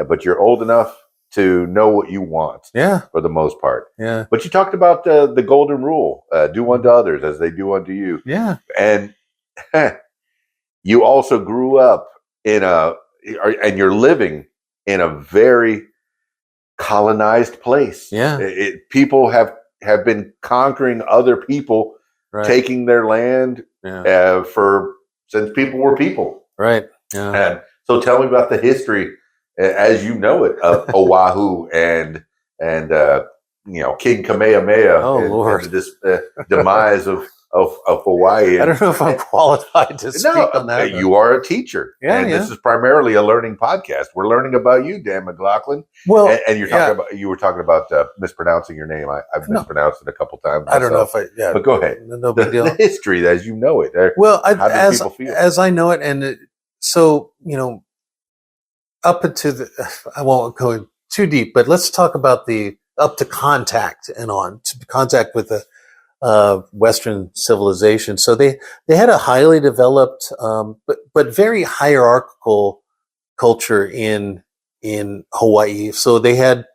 but you're old enough to know what you want. Yeah. For the most part. Yeah. But you talked about the golden rule: do unto others as they do unto you. Yeah. And you also grew up and you're living in a very colonized place. Yeah. People have been conquering other people, taking their land since people were people. Right. Yeah. And so tell me about the history as you know it of Oahu and King Kamehameha. Oh, Lord. And this demise of Hawaii. I don't know if I'm qualified to speak on that. You are a teacher. Yeah, and this is primarily a learning podcast. We're learning about you, Dan McLaughlin. Well, and you're talking you were talking about mispronouncing your name. I've mispronounced it a couple times myself. I don't know if but go ahead. No big deal. The history as you know it. Well, how do people feel? As I know it, and so, up into I won't go too deep, but let's talk about up to contact and on to contact with Western civilization. So they had a highly developed, but very hierarchical culture in Hawaii. So they had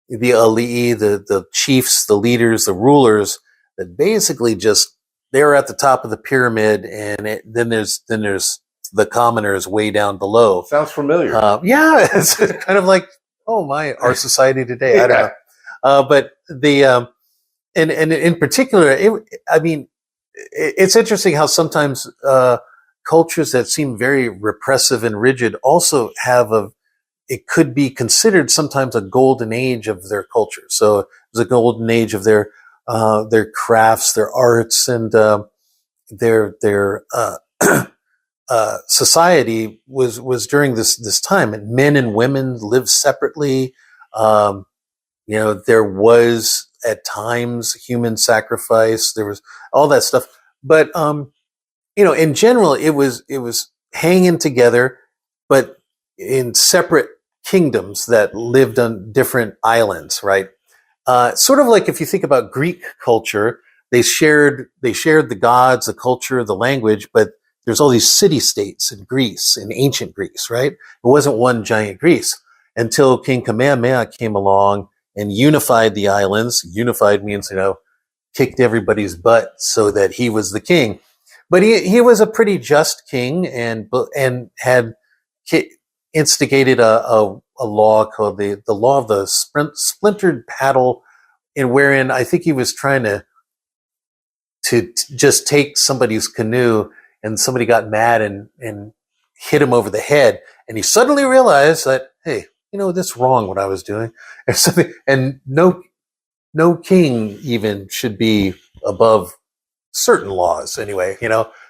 the ali'i, the chiefs, the leaders, the rulers that basically just they're at the top of the pyramid, and then there's the commoners way down below. Sounds familiar. Yeah, it's kind of like our society today. I don't know, but the and in particular, it's interesting how sometimes cultures that seem very repressive and rigid also have it could be considered sometimes a golden age of their culture. So it was a golden age of their crafts, their arts, and their society was during this time. And men and women lived separately. There was at times human sacrifice. There was all that stuff, but in general, it was hanging together, but in separate kingdoms that lived on different islands, right? Sort of like if you think about Greek culture, they shared the gods, the culture, the language, but there's all these city-states in Greece, in ancient Greece, right? It wasn't one giant Greece until King Kamehameha came along and unified the islands. Unified means, kicked everybody's butt so that he was the king. But he was a pretty just king and had instigated a law called the law of the splintered paddle, wherein I think he was trying to just take somebody's canoe, and somebody got mad and hit him over the head, and he suddenly realized that, hey, that's wrong what I was doing, or something. And no king even should be above certain laws anyway,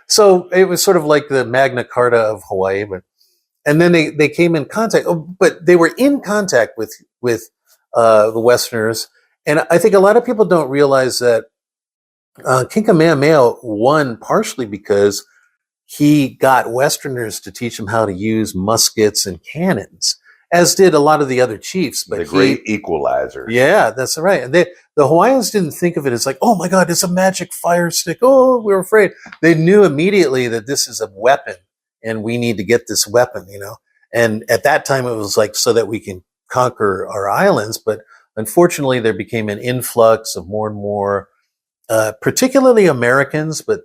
So it was sort of like the Magna Carta of Hawaii, and then they came in contact, but they were in contact with the Westerners. And I think a lot of people don't realize that King Kamehameha won partially because he got Westerners to teach him how to use muskets and cannons, as did a lot of the other chiefs. But the great equalizer. Yeah, that's right. And the Hawaiians didn't think of it as like, oh my God, it's a magic fire stick. Oh, we're afraid. They knew immediately that this is a weapon and we need to get this weapon, And at that time it was like so that we can conquer our islands. But unfortunately there became an influx of more and more, particularly Americans, but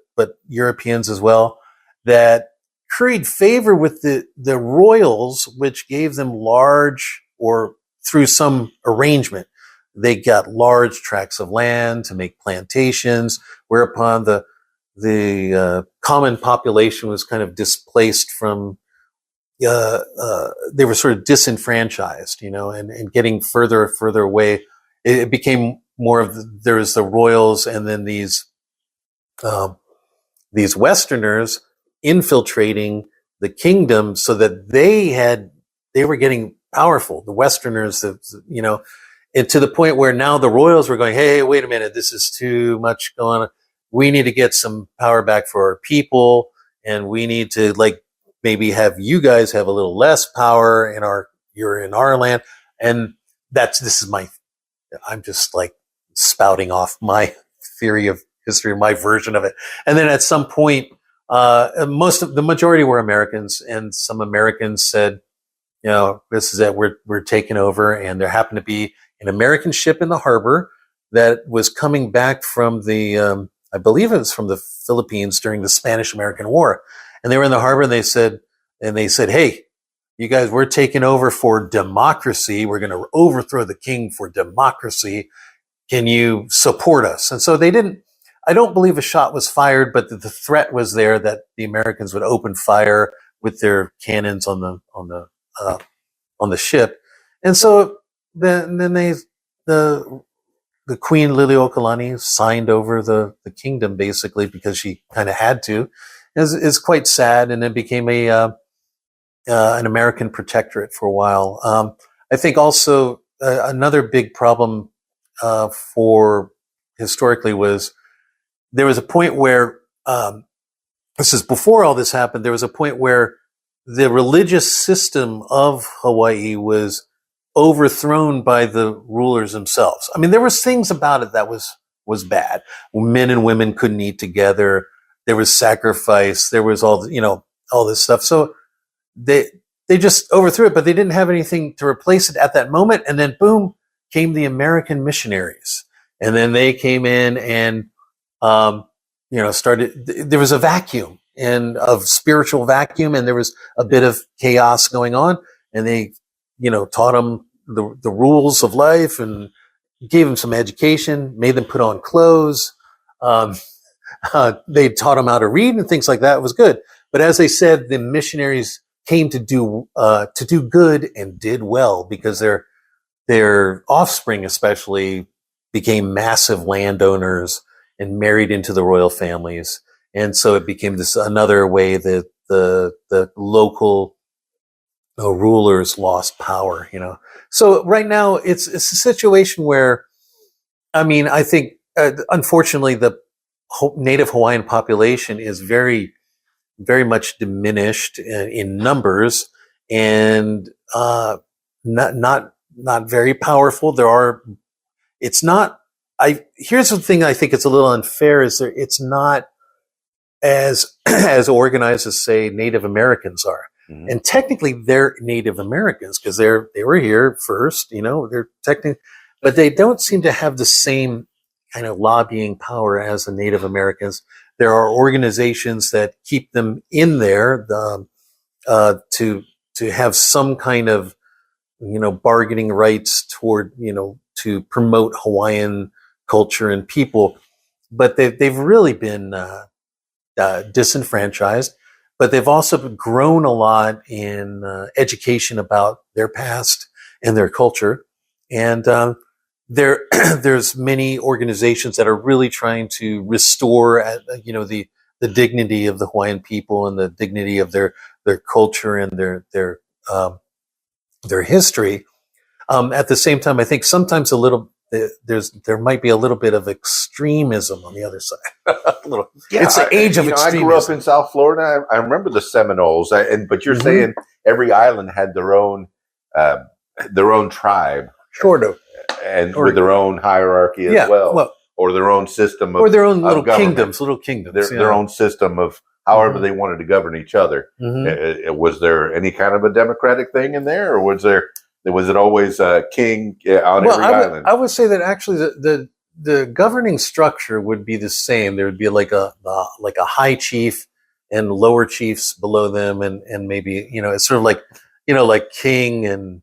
Europeans as well, that curried favor with the royals, which gave them large, or through some arrangement, they got large tracts of land to make plantations, whereupon the common population was kind of displaced from, they were sort of disenfranchised, and getting further and further away. It became more of there's the royals and then these Westerners infiltrating the kingdom so that they were getting powerful. The Westerners, and to the point where now the royals were going, hey, wait a minute, this is too much going on. We need to get some power back for our people, and we need to maybe have you guys have a little less power you're in our land. And I'm just spouting off my theory of history, my version of it. And then at some point, the majority were Americans, and some Americans said, this is it, we're taking over. And there happened to be an American ship in the harbor that was coming back from I believe it was from the Philippines during the Spanish-American War. And they were in the harbor, and they said, hey, you guys, we're taking over for democracy. We're going to overthrow the king for democracy. Can you support us? And so I don't believe a shot was fired, but the threat was there that the Americans would open fire with their cannons on the ship. And so then the Queen Liliuokalani signed over the kingdom basically because she kind of had to. It's quite sad, and it became an American protectorate for a while. I think also another big problem for historically was there was a point where, this is before all this happened, there was a point where the religious system of Hawaii was overthrown by the rulers themselves. I mean, there was things about it that was was bad. Men and women couldn't eat together. There was sacrifice. There was all this stuff. So they just overthrew it, but they didn't have anything to replace it at that moment. And then boom, came the American missionaries. And then they came in and, started, there was a vacuum of spiritual vacuum, and there was a bit of chaos going on. And they, taught them the rules of life and gave them some education, made them put on clothes. They taught them how to read and things like that. It was good. But as they said, the missionaries came to do good and did well, because their offspring especially became massive landowners and married into the royal families. And so it became this another way that the local rulers lost power, So right now it's a situation where, I think, unfortunately, the native Hawaiian population is very, very much diminished in numbers, and not very powerful. Here's the thing I think it's a little unfair, is it's not as organized as, say, Native Americans are. Mm-hmm. And technically they're Native Americans because they were here first, they're technically, but they don't seem to have the same kind of lobbying power as the Native Americans. There are organizations that keep them in there, to have some kind of, bargaining rights toward, to promote Hawaiian culture and people. But they've really been disenfranchised. But they've also grown a lot in education about their past and their culture. And there's many organizations that are really trying to restore, the dignity of the Hawaiian people and the dignity of their culture and their history. At the same time, I think sometimes there might be a little bit of extremism on the other side. It's the age of extremism. I grew up in South Florida. I remember the Seminoles, but you're saying every island had their own tribe, sort of, and with their own hierarchy as well, or their own system of, or their own little government. kingdoms, their own system of however they wanted to govern each other. Mm-hmm. Was there any kind of a democratic thing in there, or was it always a king on every island? I would say that actually the governing structure would be the same. There would be like a high chief and lower chiefs below them, and maybe, it's sort of like, like king and,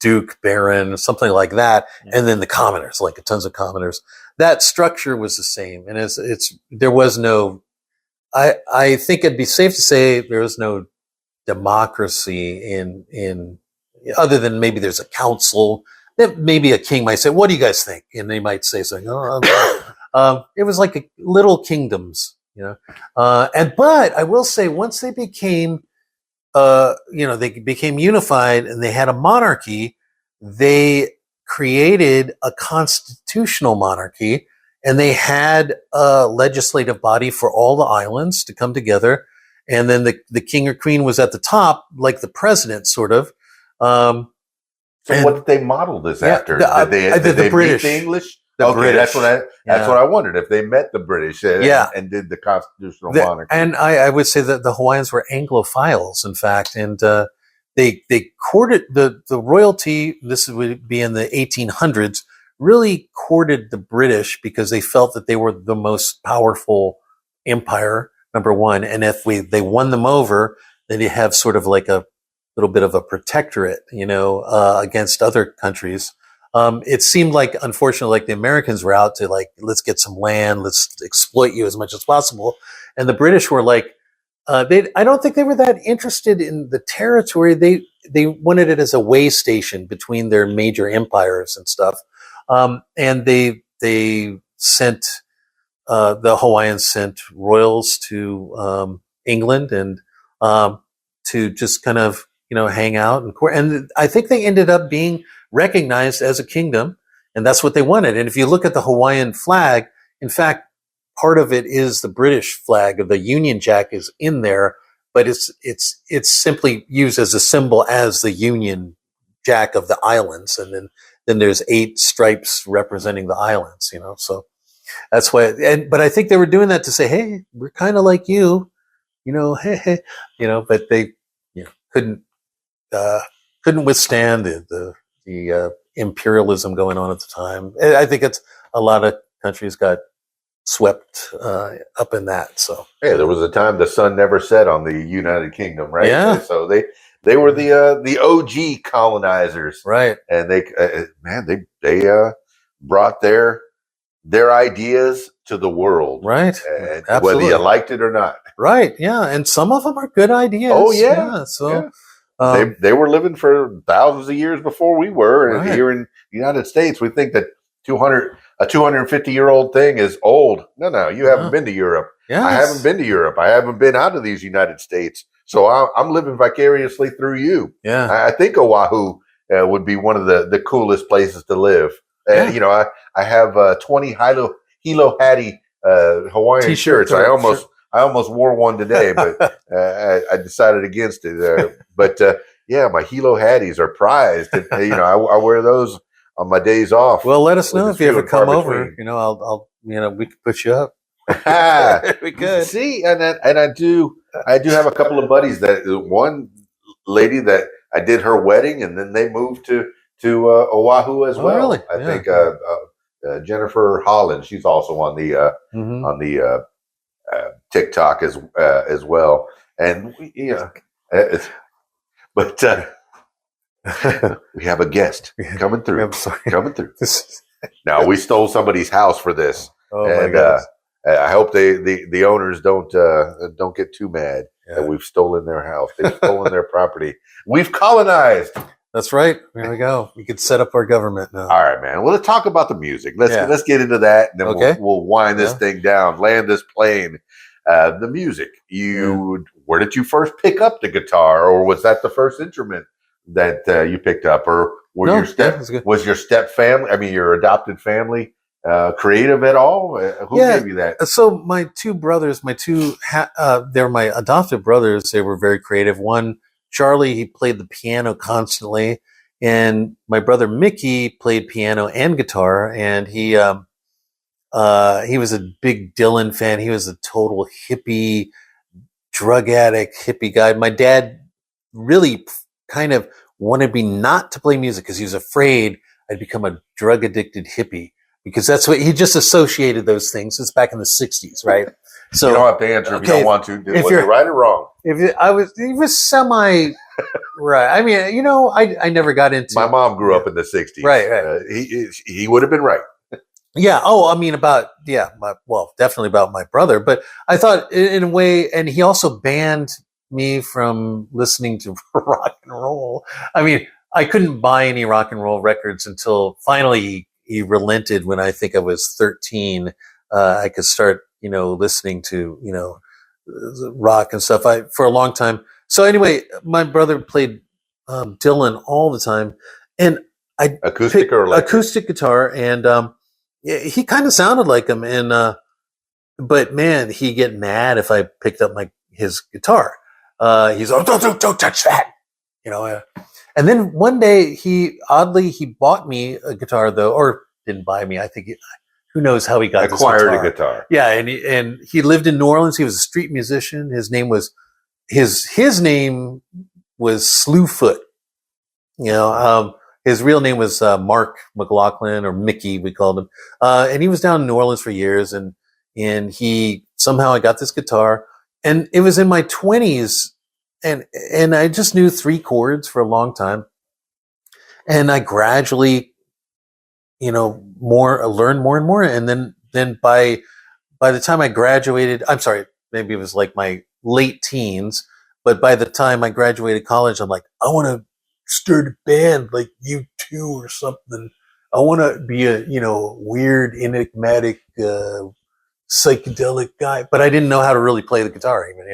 duke, baron, something like that. And then the commoners, like tons of commoners. That structure was the same. And there was no, I think it'd be safe to say there was no democracy in other than maybe there's a council that maybe a king might say, "What do you guys think?" And they might say something. It was like little kingdoms, but I will say, once they became, they became unified and they had a monarchy, they created a constitutional monarchy, and they had a legislative body for all the islands to come together. And then the king or queen was at the top, like the president, sort of. So what did they model this after? Did they British, meet the English? British. That's what I wondered. If they met the British and did the constitutional monarchy. And I would say that the Hawaiians were Anglophiles, in fact, and they courted the royalty. This would be in the 1800s. Really courted the British because they felt that they were the most powerful empire, number one. And if they won them over, then they have sort of like a little bit of a protectorate, against other countries. It seemed like, unfortunately, like the Americans were out to let's get some land, let's exploit you as much as possible. And the British were like, I don't think they were that interested in the territory. They wanted it as a way station between their major empires and stuff. And they sent, the Hawaiians sent royals to England and to just kind of, hang out and I think they ended up being recognized as a kingdom, and that's what they wanted. And if you look at the Hawaiian flag, in fact, part of it is the British flag of the Union Jack is in there, but it's simply used as a symbol as the Union Jack of the islands, and then there's 8 stripes representing the islands. So That's why. But I think they were doing that to say, hey, we're kind of like you, hey, but they, couldn't withstand the imperialism going on at the time. I think it's a lot of countries got swept up in that. So there was a time the sun never set on the United Kingdom, right? Yeah. So they were the OG colonizers, right? And they brought their ideas to the world, right? Whether you liked it or not, right? Yeah, and some of them are good ideas. Oh yeah. So. They were living for thousands of years before we were. Right. And here in the United States, we think that a 250-year-old thing is old. No, you haven't been to Europe. Yes. I haven't been to Europe. I haven't been out of these United States. So I'm living vicariously through you. Yeah. I think Oahu would be one of the coolest places to live. Yeah. I have 20 Hilo Hattie Hawaiian T-shirts. I almost wore one today, but I decided against it. But my Hilo Hatties are prized. And, I wear those on my days off. Well, let us know if you ever come over. I'll we could put you up. We could. See, and I do have a couple of buddies. That one lady that I did her wedding, and then they moved to Oahu as well. Really? I think Jennifer Holland. She's also on the TikTok as well, and but we have a guest coming through. I'm sorry. Coming through. Now we stole somebody's house for this. Oh my God! I hope the owners don't get too mad that we've stolen their house. They've stolen their property. We've colonized. That's right. There we go. We could set up our government now. All right, man. Well, let's talk about the music. Let's get into that, and then we'll wind this thing down, land this plane. The music. Where did you first pick up the guitar, or was that the first instrument that you picked up, or was your step family? I mean, your adopted family creative at all? Who gave you that? So my two brothers, they're my adopted brothers. They were very creative. One, Charlie, he played the piano constantly, and my brother Mickey played piano and guitar, and he was a big Dylan fan. He was a total hippie, drug addict, hippie guy. My dad really kind of wanted me not to play music because he was afraid I'd become a drug addicted hippie, because that's what he just associated those things. It's back in the 60s, right? So you don't have to answer if you don't want to. Was it right or wrong? He was semi right. I mean, I never got into. My mom grew up in the 60s. Right. He would have been right. Yeah. Oh, I mean, definitely about my brother. But I thought in a way, and he also banned me from listening to rock and roll. I mean, I couldn't buy any rock and roll records until finally he relented when I think I was 13. I could start, listening to, rock and stuff for a long time. So anyway, my brother played Dylan all the time, and I acoustic or electric? Acoustic guitar, and he kind of sounded like him. And but man, he'd get mad if I picked up his guitar. He's like, don't touch that, And then one day he bought me a guitar, though, or didn't buy me. I think who knows how he got acquired a guitar. Yeah, and he lived in New Orleans. He was a street musician. His name was Slewfoot. His real name was Mark McLaughlin, or Mickey, we called him. And he was down in New Orleans for years, and he somehow I got this guitar, and it was in my 20s, and I just knew 3 chords for a long time, and I gradually learned more and more. And then by the time I graduated, I'm sorry, maybe it was like my late teens, but by the time I graduated college, I'm like, I want to start a band like U2 or something. I want to be a, weird, enigmatic, psychedelic guy, but I didn't know how to really play the guitar even,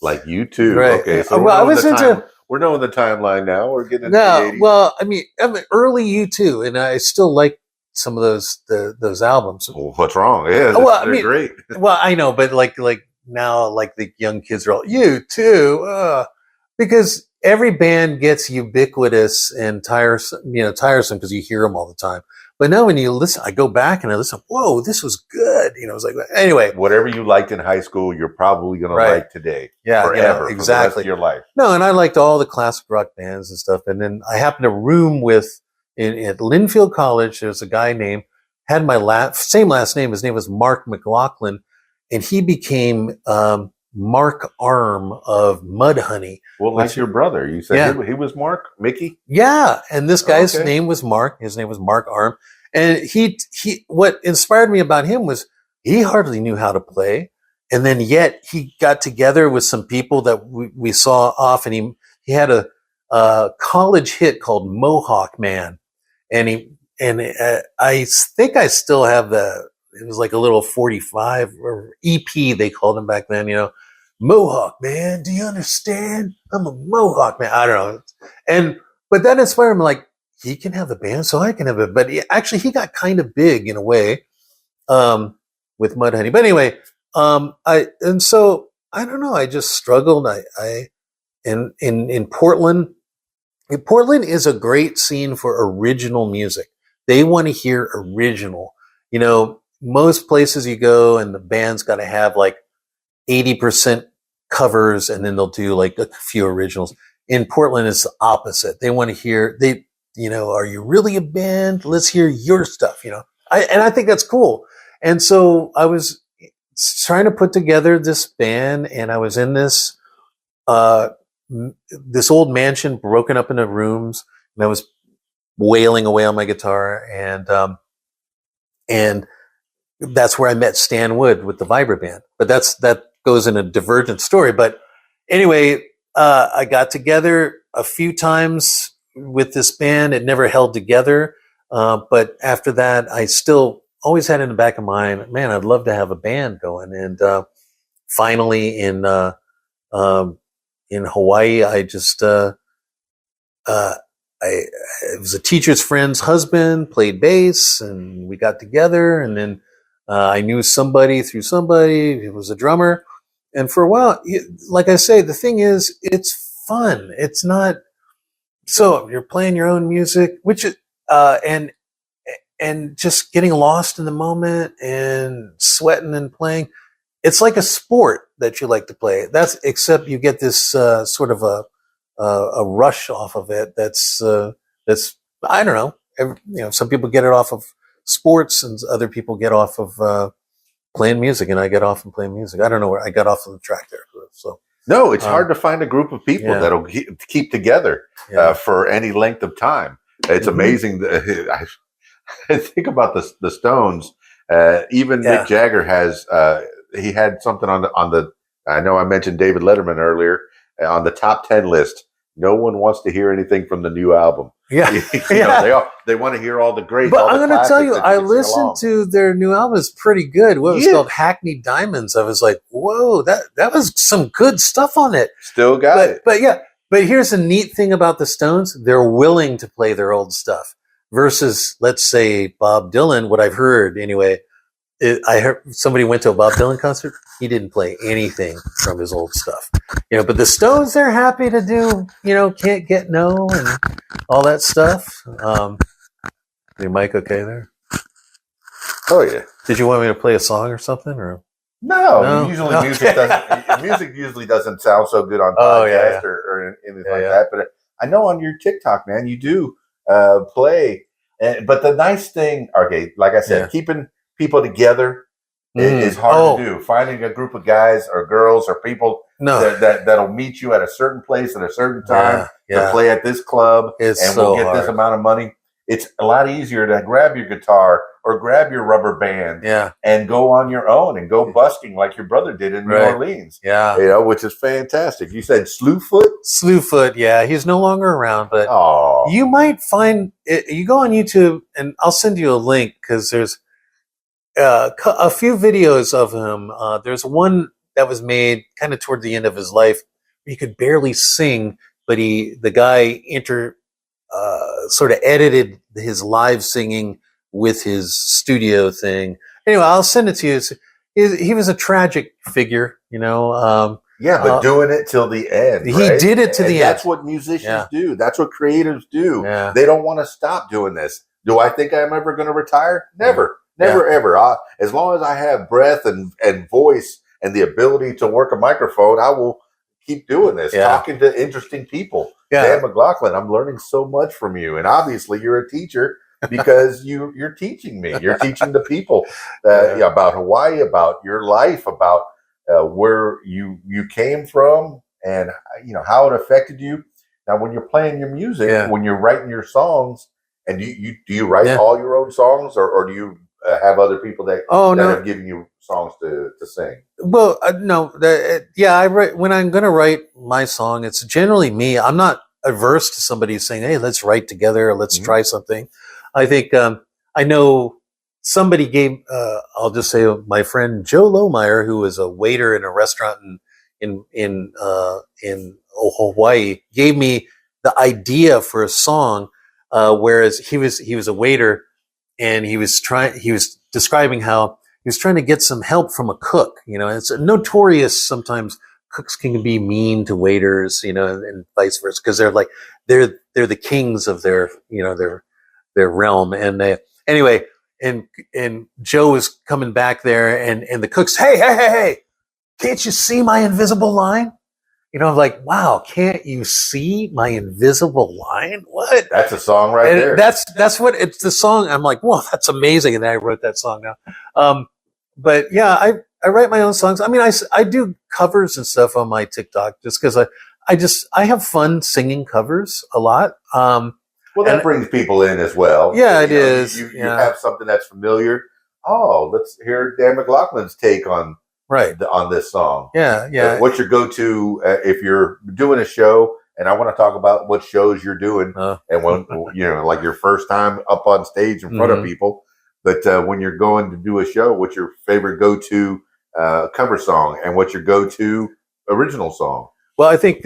Like U2. Right. Okay. So we're knowing the timeline now. We're getting into the 80s. Well, I mean, early U2, and I still like some of those albums. Well, what's wrong? Yeah, they're great. Well, I know, but like now, like the young kids are all U2, because every band gets ubiquitous and tiresome because you hear them all the time. But now when you listen, I go back and I listen, whoa, this was good. You know, it's like, anyway. Whatever you liked in high school, you're probably going to like today. Yeah. Forever. Exactly. For the rest of your life. No, and I liked all the classic rock bands and stuff. And then I happened to room with, at Linfield College, there's a guy had my same last name. His name was Mark McLaughlin. And he became Mark Arm of Mudhoney. Well, like your brother. You said he was Mark? Mickey? Yeah. And this guy's name was Mark. His name was Mark Arm. And what inspired me about him was he hardly knew how to play. And then yet he got together with some people that we saw off, and he had a college hit called Mohawk Man. And I think I still have it was like a little 45 or EP, they called him back then, you know, Mohawk Man. Do you understand? I'm a Mohawk Man. I don't know. But that inspired me, like, he can have a band, so I can have it. But actually, he got kind of big in a way with Mudhoney. But anyway, so I don't know. I just struggled. In Portland. Portland is a great scene for original music. They want to hear original. You know, most places you go and the band's got to have like 80% covers, and then they'll do like a few originals. In Portland, it's the opposite. They want to hear, are you really a band? Let's hear your stuff, you know. I think that's cool. And so I was trying to put together this band, and I was in this old mansion broken up into rooms, and I was wailing away on my guitar, and that's where I met Stan Wood with the Vibra Band. But that goes in a divergent story. But anyway, I got together a few times with this band. It never held together. But after that, I still always had in the back of my mind, man, I'd love to have a band going. And finally in Hawaii, I just it was a teacher's friend's husband, played bass, and we got together. And then I knew somebody through somebody who was a drummer. And for a while, like I say, the thing is, it's fun. It's not, so you're playing your own music, which and just getting lost in the moment and sweating and playing. It's like a sport that you like to play. Except you get this sort of a rush off of it. That's I don't know. Some people get it off of sports, and other people get off of playing music, and I get off and playing music. I don't know where I got off of the track there. So no, it's hard to find a group of people that'll keep together for any length of time. It's amazing. I think about the Stones. Even Mick Jagger has. He had something on the. I know I mentioned David Letterman earlier on the top 10 list. No one wants to hear anything from the new album. Yeah, they want to hear all the great. But I'm going to tell you, I listened to their new album. It's pretty good. What was called Hackney Diamonds. I was like, whoa, that was some good stuff on it. Still got it. But here's the neat thing about the Stones: they're willing to play their old stuff. Versus, let's say, Bob Dylan. What I've heard anyway. I heard somebody went to a Bob Dylan concert. He didn't play anything from his old stuff, but the Stones, they're happy to do, Can't Get No and all that stuff. Your mic okay there? Oh yeah. Did you want me to play a song or something, or? No. Usually music usually doesn't sound so good on podcast or anything like that. But I know on your TikTok, man, you do play. But the nice thing, like I said, keeping people together is hard to do. Finding a group of guys or girls or people that'll meet you at a certain place at a certain time to play at this club, and we'll get this amount of money. It's a lot easier to grab your guitar or grab your rubber band and go on your own and go busking like your brother did in New Orleans. Yeah. Which is fantastic. You said Slewfoot? Slewfoot, yeah. He's no longer around, but you might find it. You go on YouTube, and I'll send you a link because there's a few videos of him. There's one that was made kind of toward the end of his life where he could barely sing, but the guy sort of edited his live singing with his studio thing. Anyway, I'll send it to you. He was a tragic figure, but doing it till the end. He did it to the end. That's what musicians do. That's what creatives do. They don't want to stop doing this. Do I think I'm ever going to retire? Never, ever. As long as I have breath and voice and the ability to work a microphone, I will keep doing this, talking to interesting people. Dan McLaughlin, I'm learning so much from you. And obviously you're a teacher because you're teaching me. You're teaching the people about Hawaii, about your life, about where you came from and, how it affected you. Now, when you're playing your music, when you're writing your songs, and do you write all your own songs or do you have other people that have given you songs to sing? Well, no. I write when I'm going to write my song. It's generally me. I'm not averse to somebody saying, "Hey, let's write together. Or let's try something." I think I know somebody gave. I'll just say my friend Joe Lohmeyer, who was a waiter in a restaurant in Hawaii, gave me the idea for a song. Whereas he was a waiter, and he was describing how he was trying to get some help from a cook. It's notorious sometimes cooks can be mean to waiters, and vice versa, because they're the kings of their realm. And anyway, and Joe was coming back there, and the cooks, hey, can't you see my invisible line? I'm like, wow, can't you see my invisible line? What? That's a song there. That's what it's the song. I'm like, wow, that's amazing. And then I wrote that song now. But yeah, I write my own songs. I mean, I do covers and stuff on my TikTok just because I have fun singing covers a lot. Well, that brings people in as well. Yeah, it is. You have something that's familiar. Oh, let's hear Dan McLaughlin's take on this song. Yeah. What's your go-to if you're doing a show? And I want to talk about what shows you're doing, and when like your first time up on stage in front of people. But when you're going to do a show, what's your favorite go-to cover song, and what's your go-to original song? Well, I think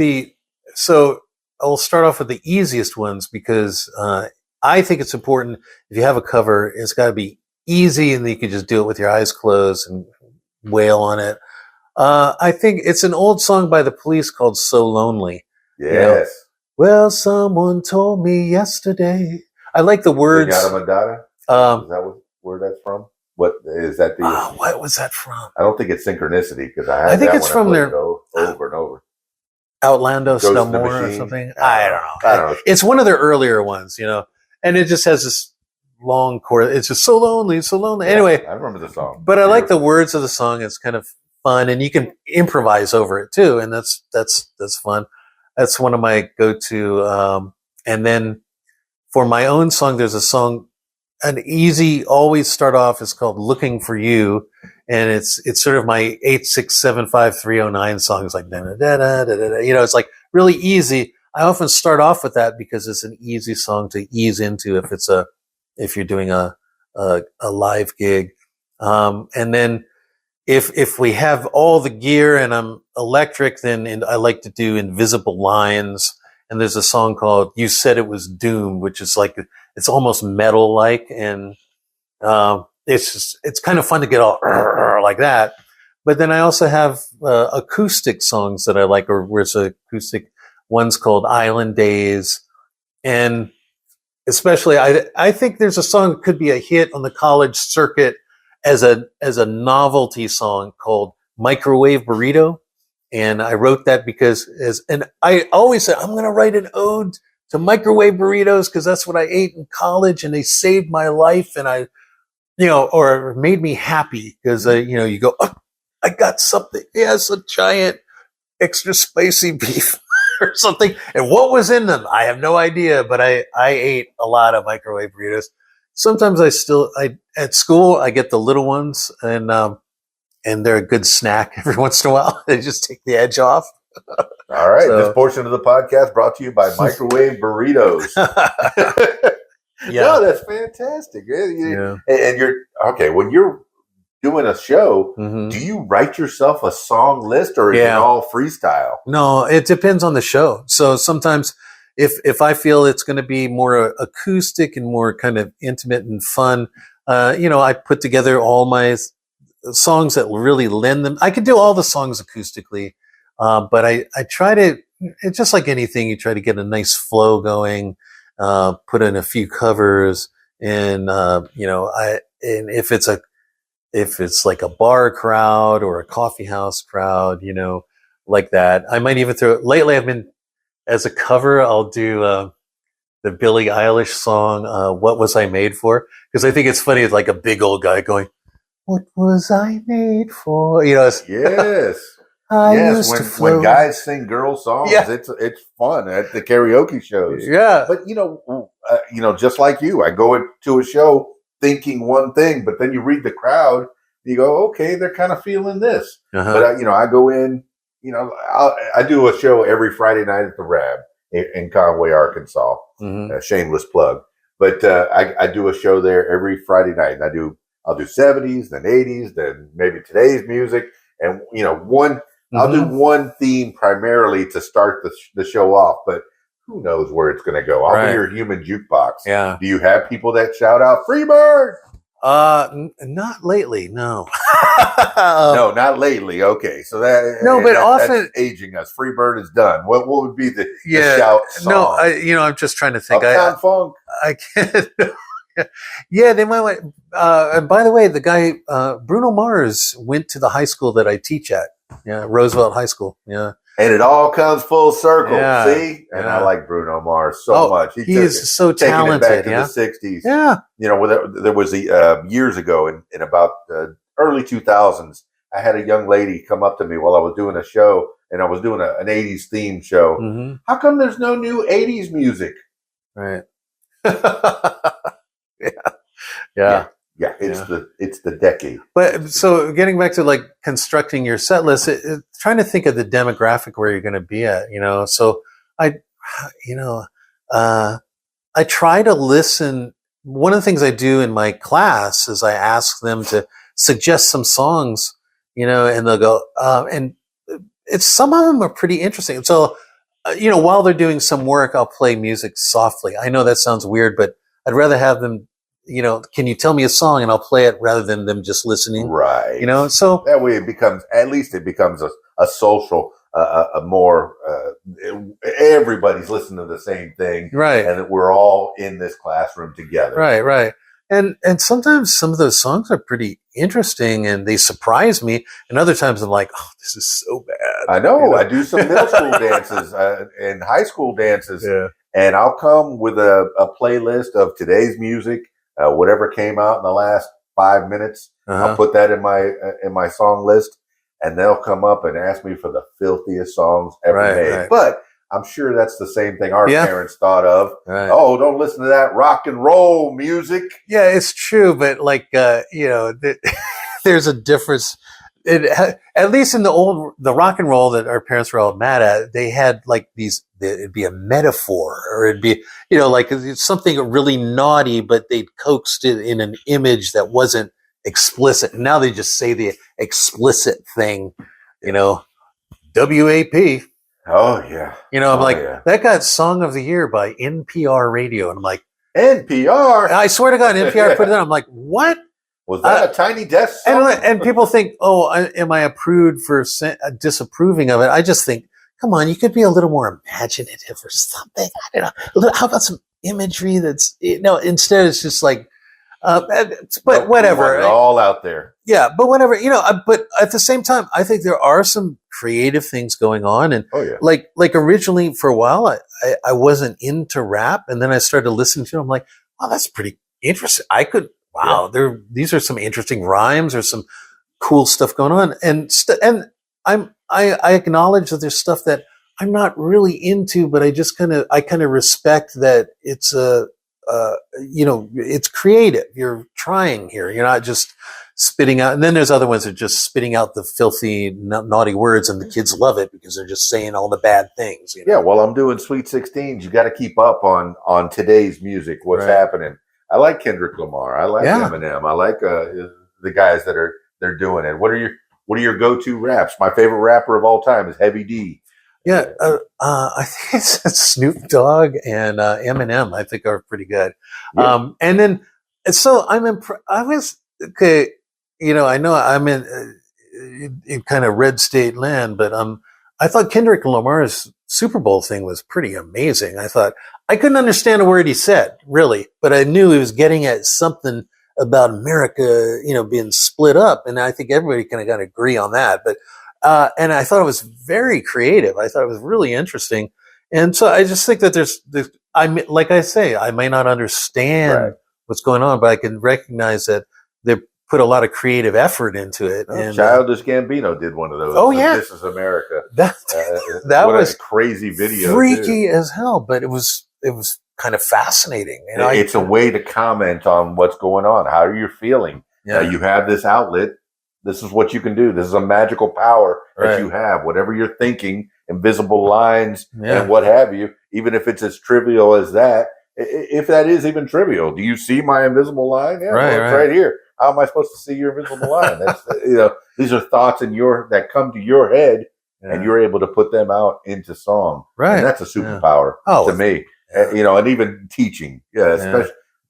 so I'll start off with the easiest ones because I think it's important if you have a cover, it's got to be easy, and you can just do it with your eyes closed and wail on it. I think it's an old song by the Police called "So Lonely." Yes. Well, someone told me yesterday. I like the words. Is that where that's from? What is that? What was that from? I don't think it's Synchronicity because I think it's from their over and over. Outlandos No More or something. I don't know. It's one of their earlier ones, and it just has this long chorus. It's just so lonely, so lonely. Yeah, anyway, I remember the song, but I like the words of the song. It's kind of fun, and you can improvise over it too, and that's fun. That's one of my go-to. And then for my own song, there's a song, an easy, always start off is called "Looking for You," and it's sort of my 8675309 song. It's like da da da da da. It's like really easy. I often start off with that because it's an easy song to ease into if you're doing a live gig. And then if we have all the gear and I'm electric, then I like to do Invisible Lines. And there's a song called "You Said It Was Doomed," which is like, it's almost metal like. And, it's kind of fun to get all like that. But then I also have, acoustic songs that I like, or where's acoustic ones called "Island Days." And especially, I think there's a song that could be a hit on the college circuit as a novelty song called "Microwave Burrito." And I wrote that because and I always say, I'm going to write an ode to microwave burritos because that's what I ate in college and they saved my life. And or made me happy because, you go, oh, I got something. Yes, a giant extra spicy beef or something. And what was in them? I have no idea, but I ate a lot of microwave burritos. Sometimes at school, I get the little ones and they're a good snack every once in a while. They just take the edge off. All right. This portion of the podcast brought to you by Microwave Burritos. Yeah. No, that's fantastic. Yeah. And you're okay. When you're doing a show, do you write yourself a song list or is it all freestyle? No, it depends on the show. So sometimes if I feel it's going to be more acoustic and more kind of intimate and fun, I put together all my songs that really lend them. I could do all the songs acoustically, but I try to, it's just like anything, you try to get a nice flow going, put in a few covers, And and if it's like a bar crowd or a coffee house crowd, like that, I might even lately I've been, as a cover, I'll do the Billie Eilish song, What Was I Made For? Because I think it's funny, it's like a big old guy going, what was I made for? Yes. Yes, when guys sing girl songs, it's fun at the karaoke shows. Yeah. But just like you, I go to a show thinking one thing, but then you read the crowd, you go, okay, they're kind of feeling this. But I go in, I do a show every Friday night at the Rab in Conway, Arkansas. Shameless plug. But I do a show there every Friday night, and I'll do 70s, then 80s, then maybe today's music, and I'll do one theme primarily to start the show off, but who knows where it's going to go. I'll be your human jukebox. Yeah. Do you have people that shout out Freebird? Not lately, no. No, not lately. Okay, so often that's aging us. Freebird is done. What would be the shout song? No, I'm just trying to think. Uptown Funk. I can't. Yeah, they might want. And by the way, the guy Bruno Mars went to the high school that I teach at. Yeah, Roosevelt High School. Yeah. And it all comes full circle. Yeah. See? And I like Bruno Mars so much. He is so talented. Taking it back to the 60s. Yeah. There was years ago in about early 2000s, I had a young lady come up to me while I was doing a show, and I was doing an 80s theme show. How come there's no new 80s music? Right. Yeah. Yeah, it's the decade. But so getting back to like constructing your set list, trying to think of the demographic where you're going to be at, So I try to listen. One of the things I do in my class is I ask them to suggest some songs, and they'll go, and some of them are pretty interesting. So, while they're doing some work, I'll play music softly. I know that sounds weird, but I'd rather have them, can you tell me a song and I'll play it rather than them just listening. Right. So that way it becomes a social, a more, everybody's listening to the same thing. Right. And we're all in this classroom together. Right. And sometimes some of those songs are pretty interesting and they surprise me. And other times I'm like, oh, this is so bad. I know. I do some middle school dances and high school dances. Yeah. And I'll come with a playlist of today's music, whatever came out in the last 5 minutes. I'll put that in my song list, and they'll come up and ask me for the filthiest songs ever made. Right. But I'm sure that's the same thing our parents thought of. Right. Oh, don't listen to that rock and roll music. Yeah, it's true, but there's a difference. At least in the rock and roll that our parents were all mad at, they had like it'd be a metaphor, or it'd be, like something really naughty, but they'd coaxed it in an image that wasn't explicit. And now they just say the explicit thing, WAP. Oh, yeah. I'm that got Song of the Year by NPR Radio. And I'm like, NPR? I swear to God, NPR put it on. I'm like, what? Was that a Tiny Desk song? And people think, am I a prude for disapproving of it? I just think, come on, you could be a little more imaginative or something. I don't know. How about some imagery that's, instead it's just like, but whatever. All out there. Yeah, but whatever, but at the same time, I think there are some creative things going on. And like originally for a while, I wasn't into rap. And then I started listening to it. I'm like, wow, that's pretty interesting. These are some interesting rhymes or some cool stuff going on. And I acknowledge that there's stuff that I'm not really into, but I kind of respect that it's it's creative. You're trying here. You're not just spitting out. And then there's other ones that are just spitting out the filthy, naughty words, and the kids love it because they're just saying all the bad things. Yeah. While I'm doing Sweet 16s, you got to keep up on today's music. What's happening? I like Kendrick Lamar. I like Eminem. I like the guys they're doing it. What are your go-to raps? My favorite rapper of all time is Heavy D. Yeah, I think it's Snoop Dogg and Eminem. I think are pretty good. Yeah. And then so I was okay. I know I'm in kind of red state land, but I thought Kendrick Lamar's Super Bowl thing was pretty amazing. I thought I couldn't understand a word he said, really, but I knew he was getting at something about America, being split up, and I think everybody kind of got to agree on that. But and I thought it was very creative. I thought it was really interesting, and so I just think that like I say, I may not understand what's going on, but I can recognize that they put a lot of creative effort into it. And Childish Gambino did one of those. Oh yeah, This Is America. That was a crazy video, freaky as hell, but it was kind of fascinating. It's a way to comment on what's going on, how you're feeling. Yeah. You have this outlet. This is what you can do. This is a magical power that you have. Whatever you're thinking, invisible lines and what have you, even if it's as trivial as that, if that is even trivial. Do you see my invisible line? Yeah, it's right here. How am I supposed to see your invisible line? That's, these are thoughts that come to your head, and you're able to put them out into song. Right. And that's a superpower to me. And even teaching,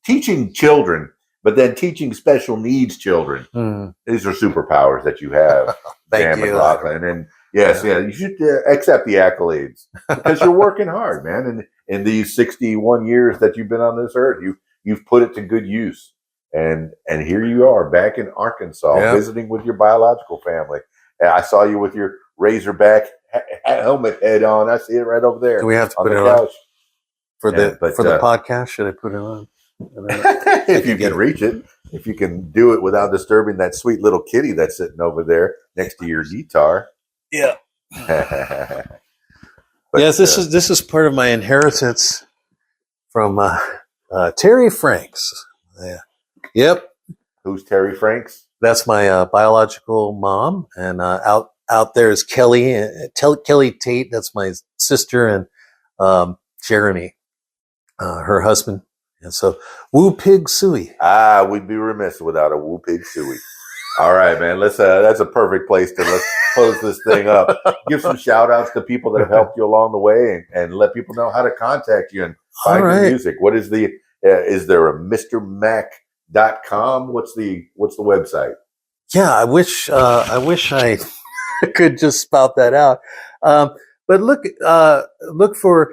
teaching children, but then teaching special needs children. These are superpowers that you have. Thank you, McLaughlin. And you should accept the accolades because you're working hard, man. And in these 61 years that you've been on this earth, you've put it to good use. And here you are back in Arkansas visiting with your biological family. And I saw you with your Razorback helmet head on. I see it right over there. Do we have to put it on for the podcast? Should I put it on? If you can reach it, if you can do it without disturbing that sweet little kitty that's sitting over there next to your guitar. Yeah. Yes, this is part of my inheritance from Terry Franks. Yeah. Yep. Who's Terry Franks? That's my biological mom, and out there is Kelly Tate. That's my sister, and Jeremy, her husband. And so, Woo Pig Suey. We'd be remiss without a Woo Pig Suey. All right, man. Let's. That's a perfect place to close this thing up. Give some shout outs to people that have helped you along the way, and let people know how to contact you and find your music. What is the? Is there a MrMac.com? What's the website? Yeah, I wish I could just spout that out. But look for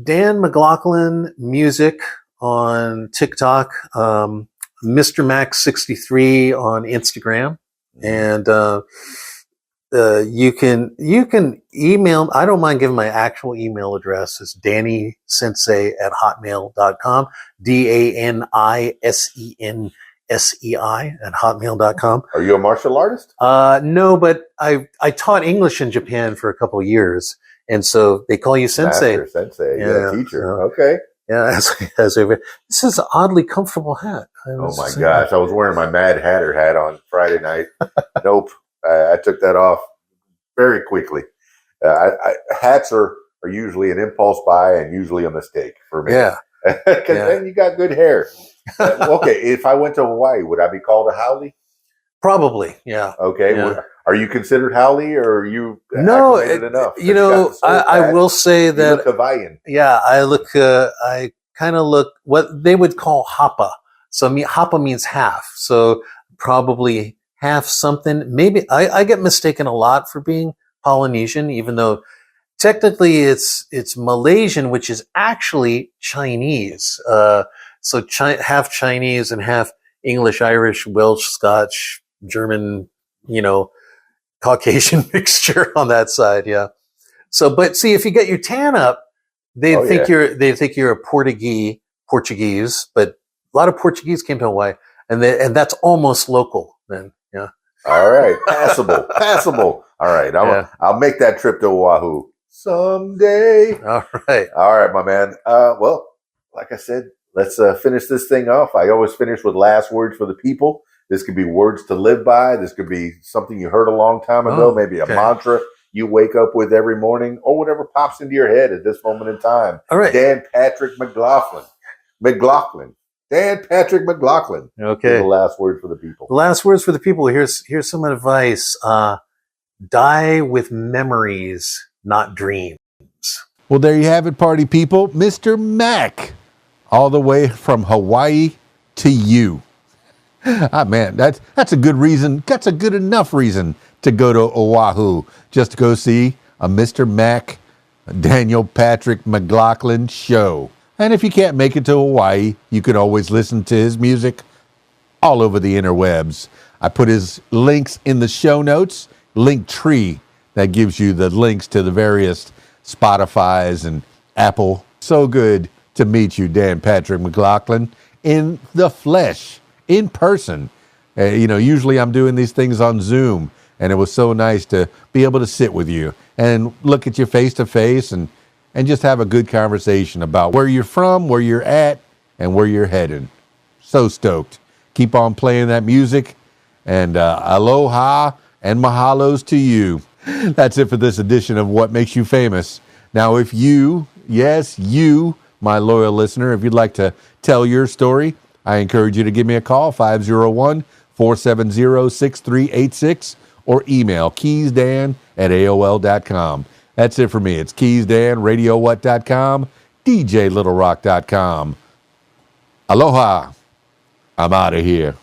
Dan McLaughlin Music on TikTok, Mr. Max 63 on Instagram, and you can email. I don't mind giving my actual email address. It's DannySensei@hotmail.com. DANISENSEI@hotmail.com. Are you a martial artist? No, but I taught English in Japan for a couple of years, and so they call you sensei. Master, sensei, teacher. Okay. Yeah, this is an oddly comfortable hat. Oh my gosh, I was wearing my Mad Hatter hat on Friday night. Nope, I took that off very quickly. Hats are usually an impulse buy and usually a mistake for me. Yeah, because then you got good hair. Okay, if I went to Hawaii, would I be called a haole? Probably, yeah. Okay, yeah. Are you considered haole, or are you enough? I will say that you look Hawaiian. Yeah, I kind of look what they would call hapa. So hapa means half. So probably half something. Maybe I get mistaken a lot for being Polynesian, even though technically it's Malaysian, which is actually Chinese. So half Chinese and half English, Irish, Welsh, Scotch, German, Caucasian mixture on that side. Yeah. So, but see, if you get your tan up, they think you're a Portuguese, but a lot of Portuguese came to Hawaii, and that's almost local then. Yeah. All right. Passable. All right. I'll make that trip to Oahu someday. All right. All right, my man. Well, like I said, let's finish this thing off. I always finish with last words for the people. This could be words to live by. This could be something you heard a long time ago, maybe a mantra you wake up with every morning, or whatever pops into your head at this moment in time. All right. Dan Patrick McLaughlin. Dan Patrick McLaughlin. Okay. The last word for the people. The last words for the people. Here's some advice. Die with memories, not dreams. Well, there you have it, party people. Mr. Mac, all the way from Hawaii to you. Man, that's a good reason. That's a good enough reason to go to Oahu, just to go see a Mr. Mac Daniel Patrick McLaughlin Show. And if you can't make it to Hawaii, you can always listen to his music all over the interwebs. I put his links in the show notes, Linktree, that gives you the links to the various Spotify's and Apple. So good to meet you, Dan Patrick McLaughlin, in the flesh, in person. Usually I'm doing these things on Zoom, and it was so nice to be able to sit with you and look at you face to face and just have a good conversation about where you're from, where you're at, and where you're heading. So stoked. Keep on playing that music, and aloha and mahalos to you. That's it for this edition of What Makes You Famous. Now, if you, yes, you, my loyal listener, if you'd like to tell your story, I encourage you to give me a call, 501-470-6386, or email keysdan@aol.com. That's it for me. It's KeysDAN, RadioWhat.com, DJLittleRock.com. Aloha. I'm out of here.